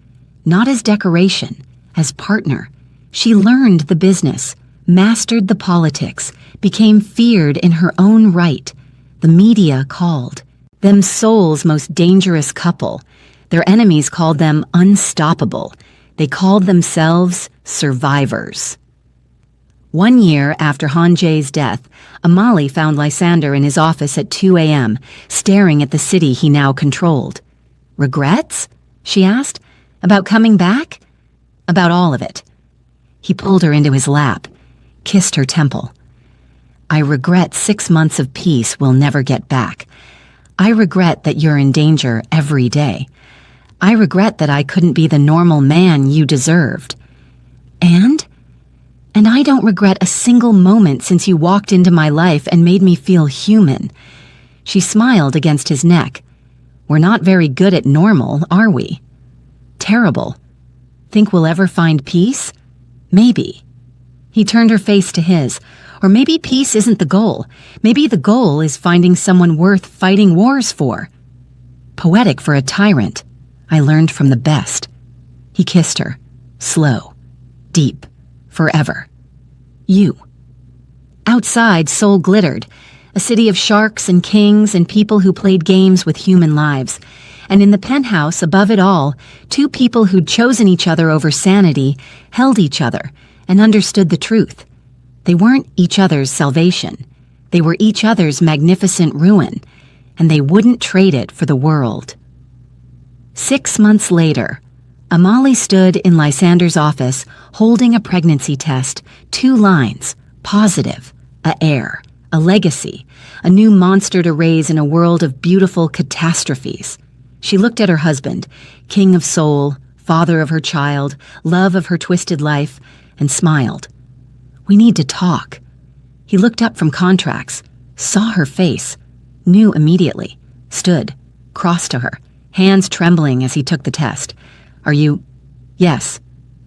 not as decoration, as partner. She learned the business, mastered the politics, became feared in her own right. The media called them Seoul's most dangerous couple. Their enemies called them unstoppable. They called themselves survivors. 1 year after Hanje's death, Amale found Lysander in his office at 2 a.m., staring at the city he now controlled. Regrets? She asked. About coming back? About all of it. He pulled her into his lap, kissed her temple. I regret 6 months of peace we'll never get back. I regret that you're in danger every day. I regret that I couldn't be the normal man you deserved. And I don't regret a single moment since you walked into my life and made me feel human. She smiled against his neck. We're not very good at normal, are we? Terrible. Think we'll ever find peace? Maybe. He turned her face to his. Or maybe peace isn't the goal. Maybe the goal is finding someone worth fighting wars for. Poetic for a tyrant. I learned from the best. He kissed her. Slow. Deep. Forever. You. Outside, Seoul glittered. A city of sharks and kings and people who played games with human lives. And in the penthouse, above it all, 2 people who'd chosen each other over sanity held each other and understood the truth. They weren't each other's salvation. They were each other's magnificent ruin, and they wouldn't trade it for the world. 6 months later, Amale stood in Lysander's office holding a pregnancy test, 2 lines, positive, a heir, a legacy, a new monster to raise in a world of beautiful catastrophes. She looked at her husband, king of Seoul, father of her child, love of her twisted life, and smiled. We need to talk. He looked up from contracts, saw her face, knew immediately, stood, crossed to her, hands trembling as he took the test. Are you? Yes.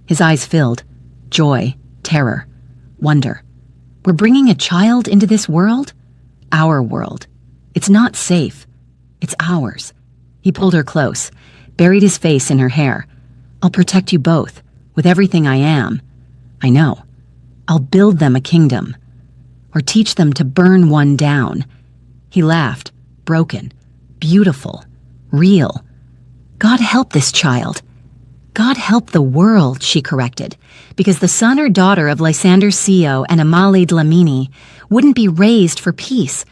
His eyes filled. Joy, terror, wonder. We're bringing a child into this world? Our world. It's not safe. It's ours. He pulled her close, buried his face in her hair. I'll protect you both, with everything I am. I know. I'll build them a kingdom. Or teach them to burn one down. He laughed, broken, beautiful, real, God help this child. God help the world, she corrected, because the son or daughter of Lysander Sio and Amale Dlamini wouldn't be raised for peace.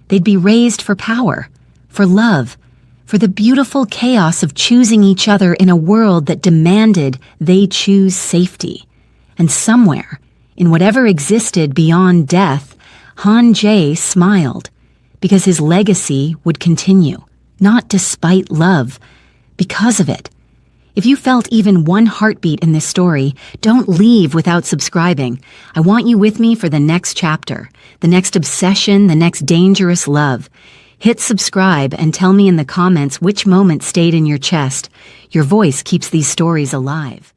They'd be raised for power, for love, for the beautiful chaos of choosing each other in a world that demanded they choose safety. And somewhere, in whatever existed beyond death, Han Jae smiled, because his legacy would continue, not despite love, because of it. If you felt even one heartbeat in this story, don't leave without subscribing. I want you with me for the next chapter, the next obsession, the next dangerous love. Hit subscribe and tell me in the comments which moment stayed in your chest. Your voice keeps these stories alive.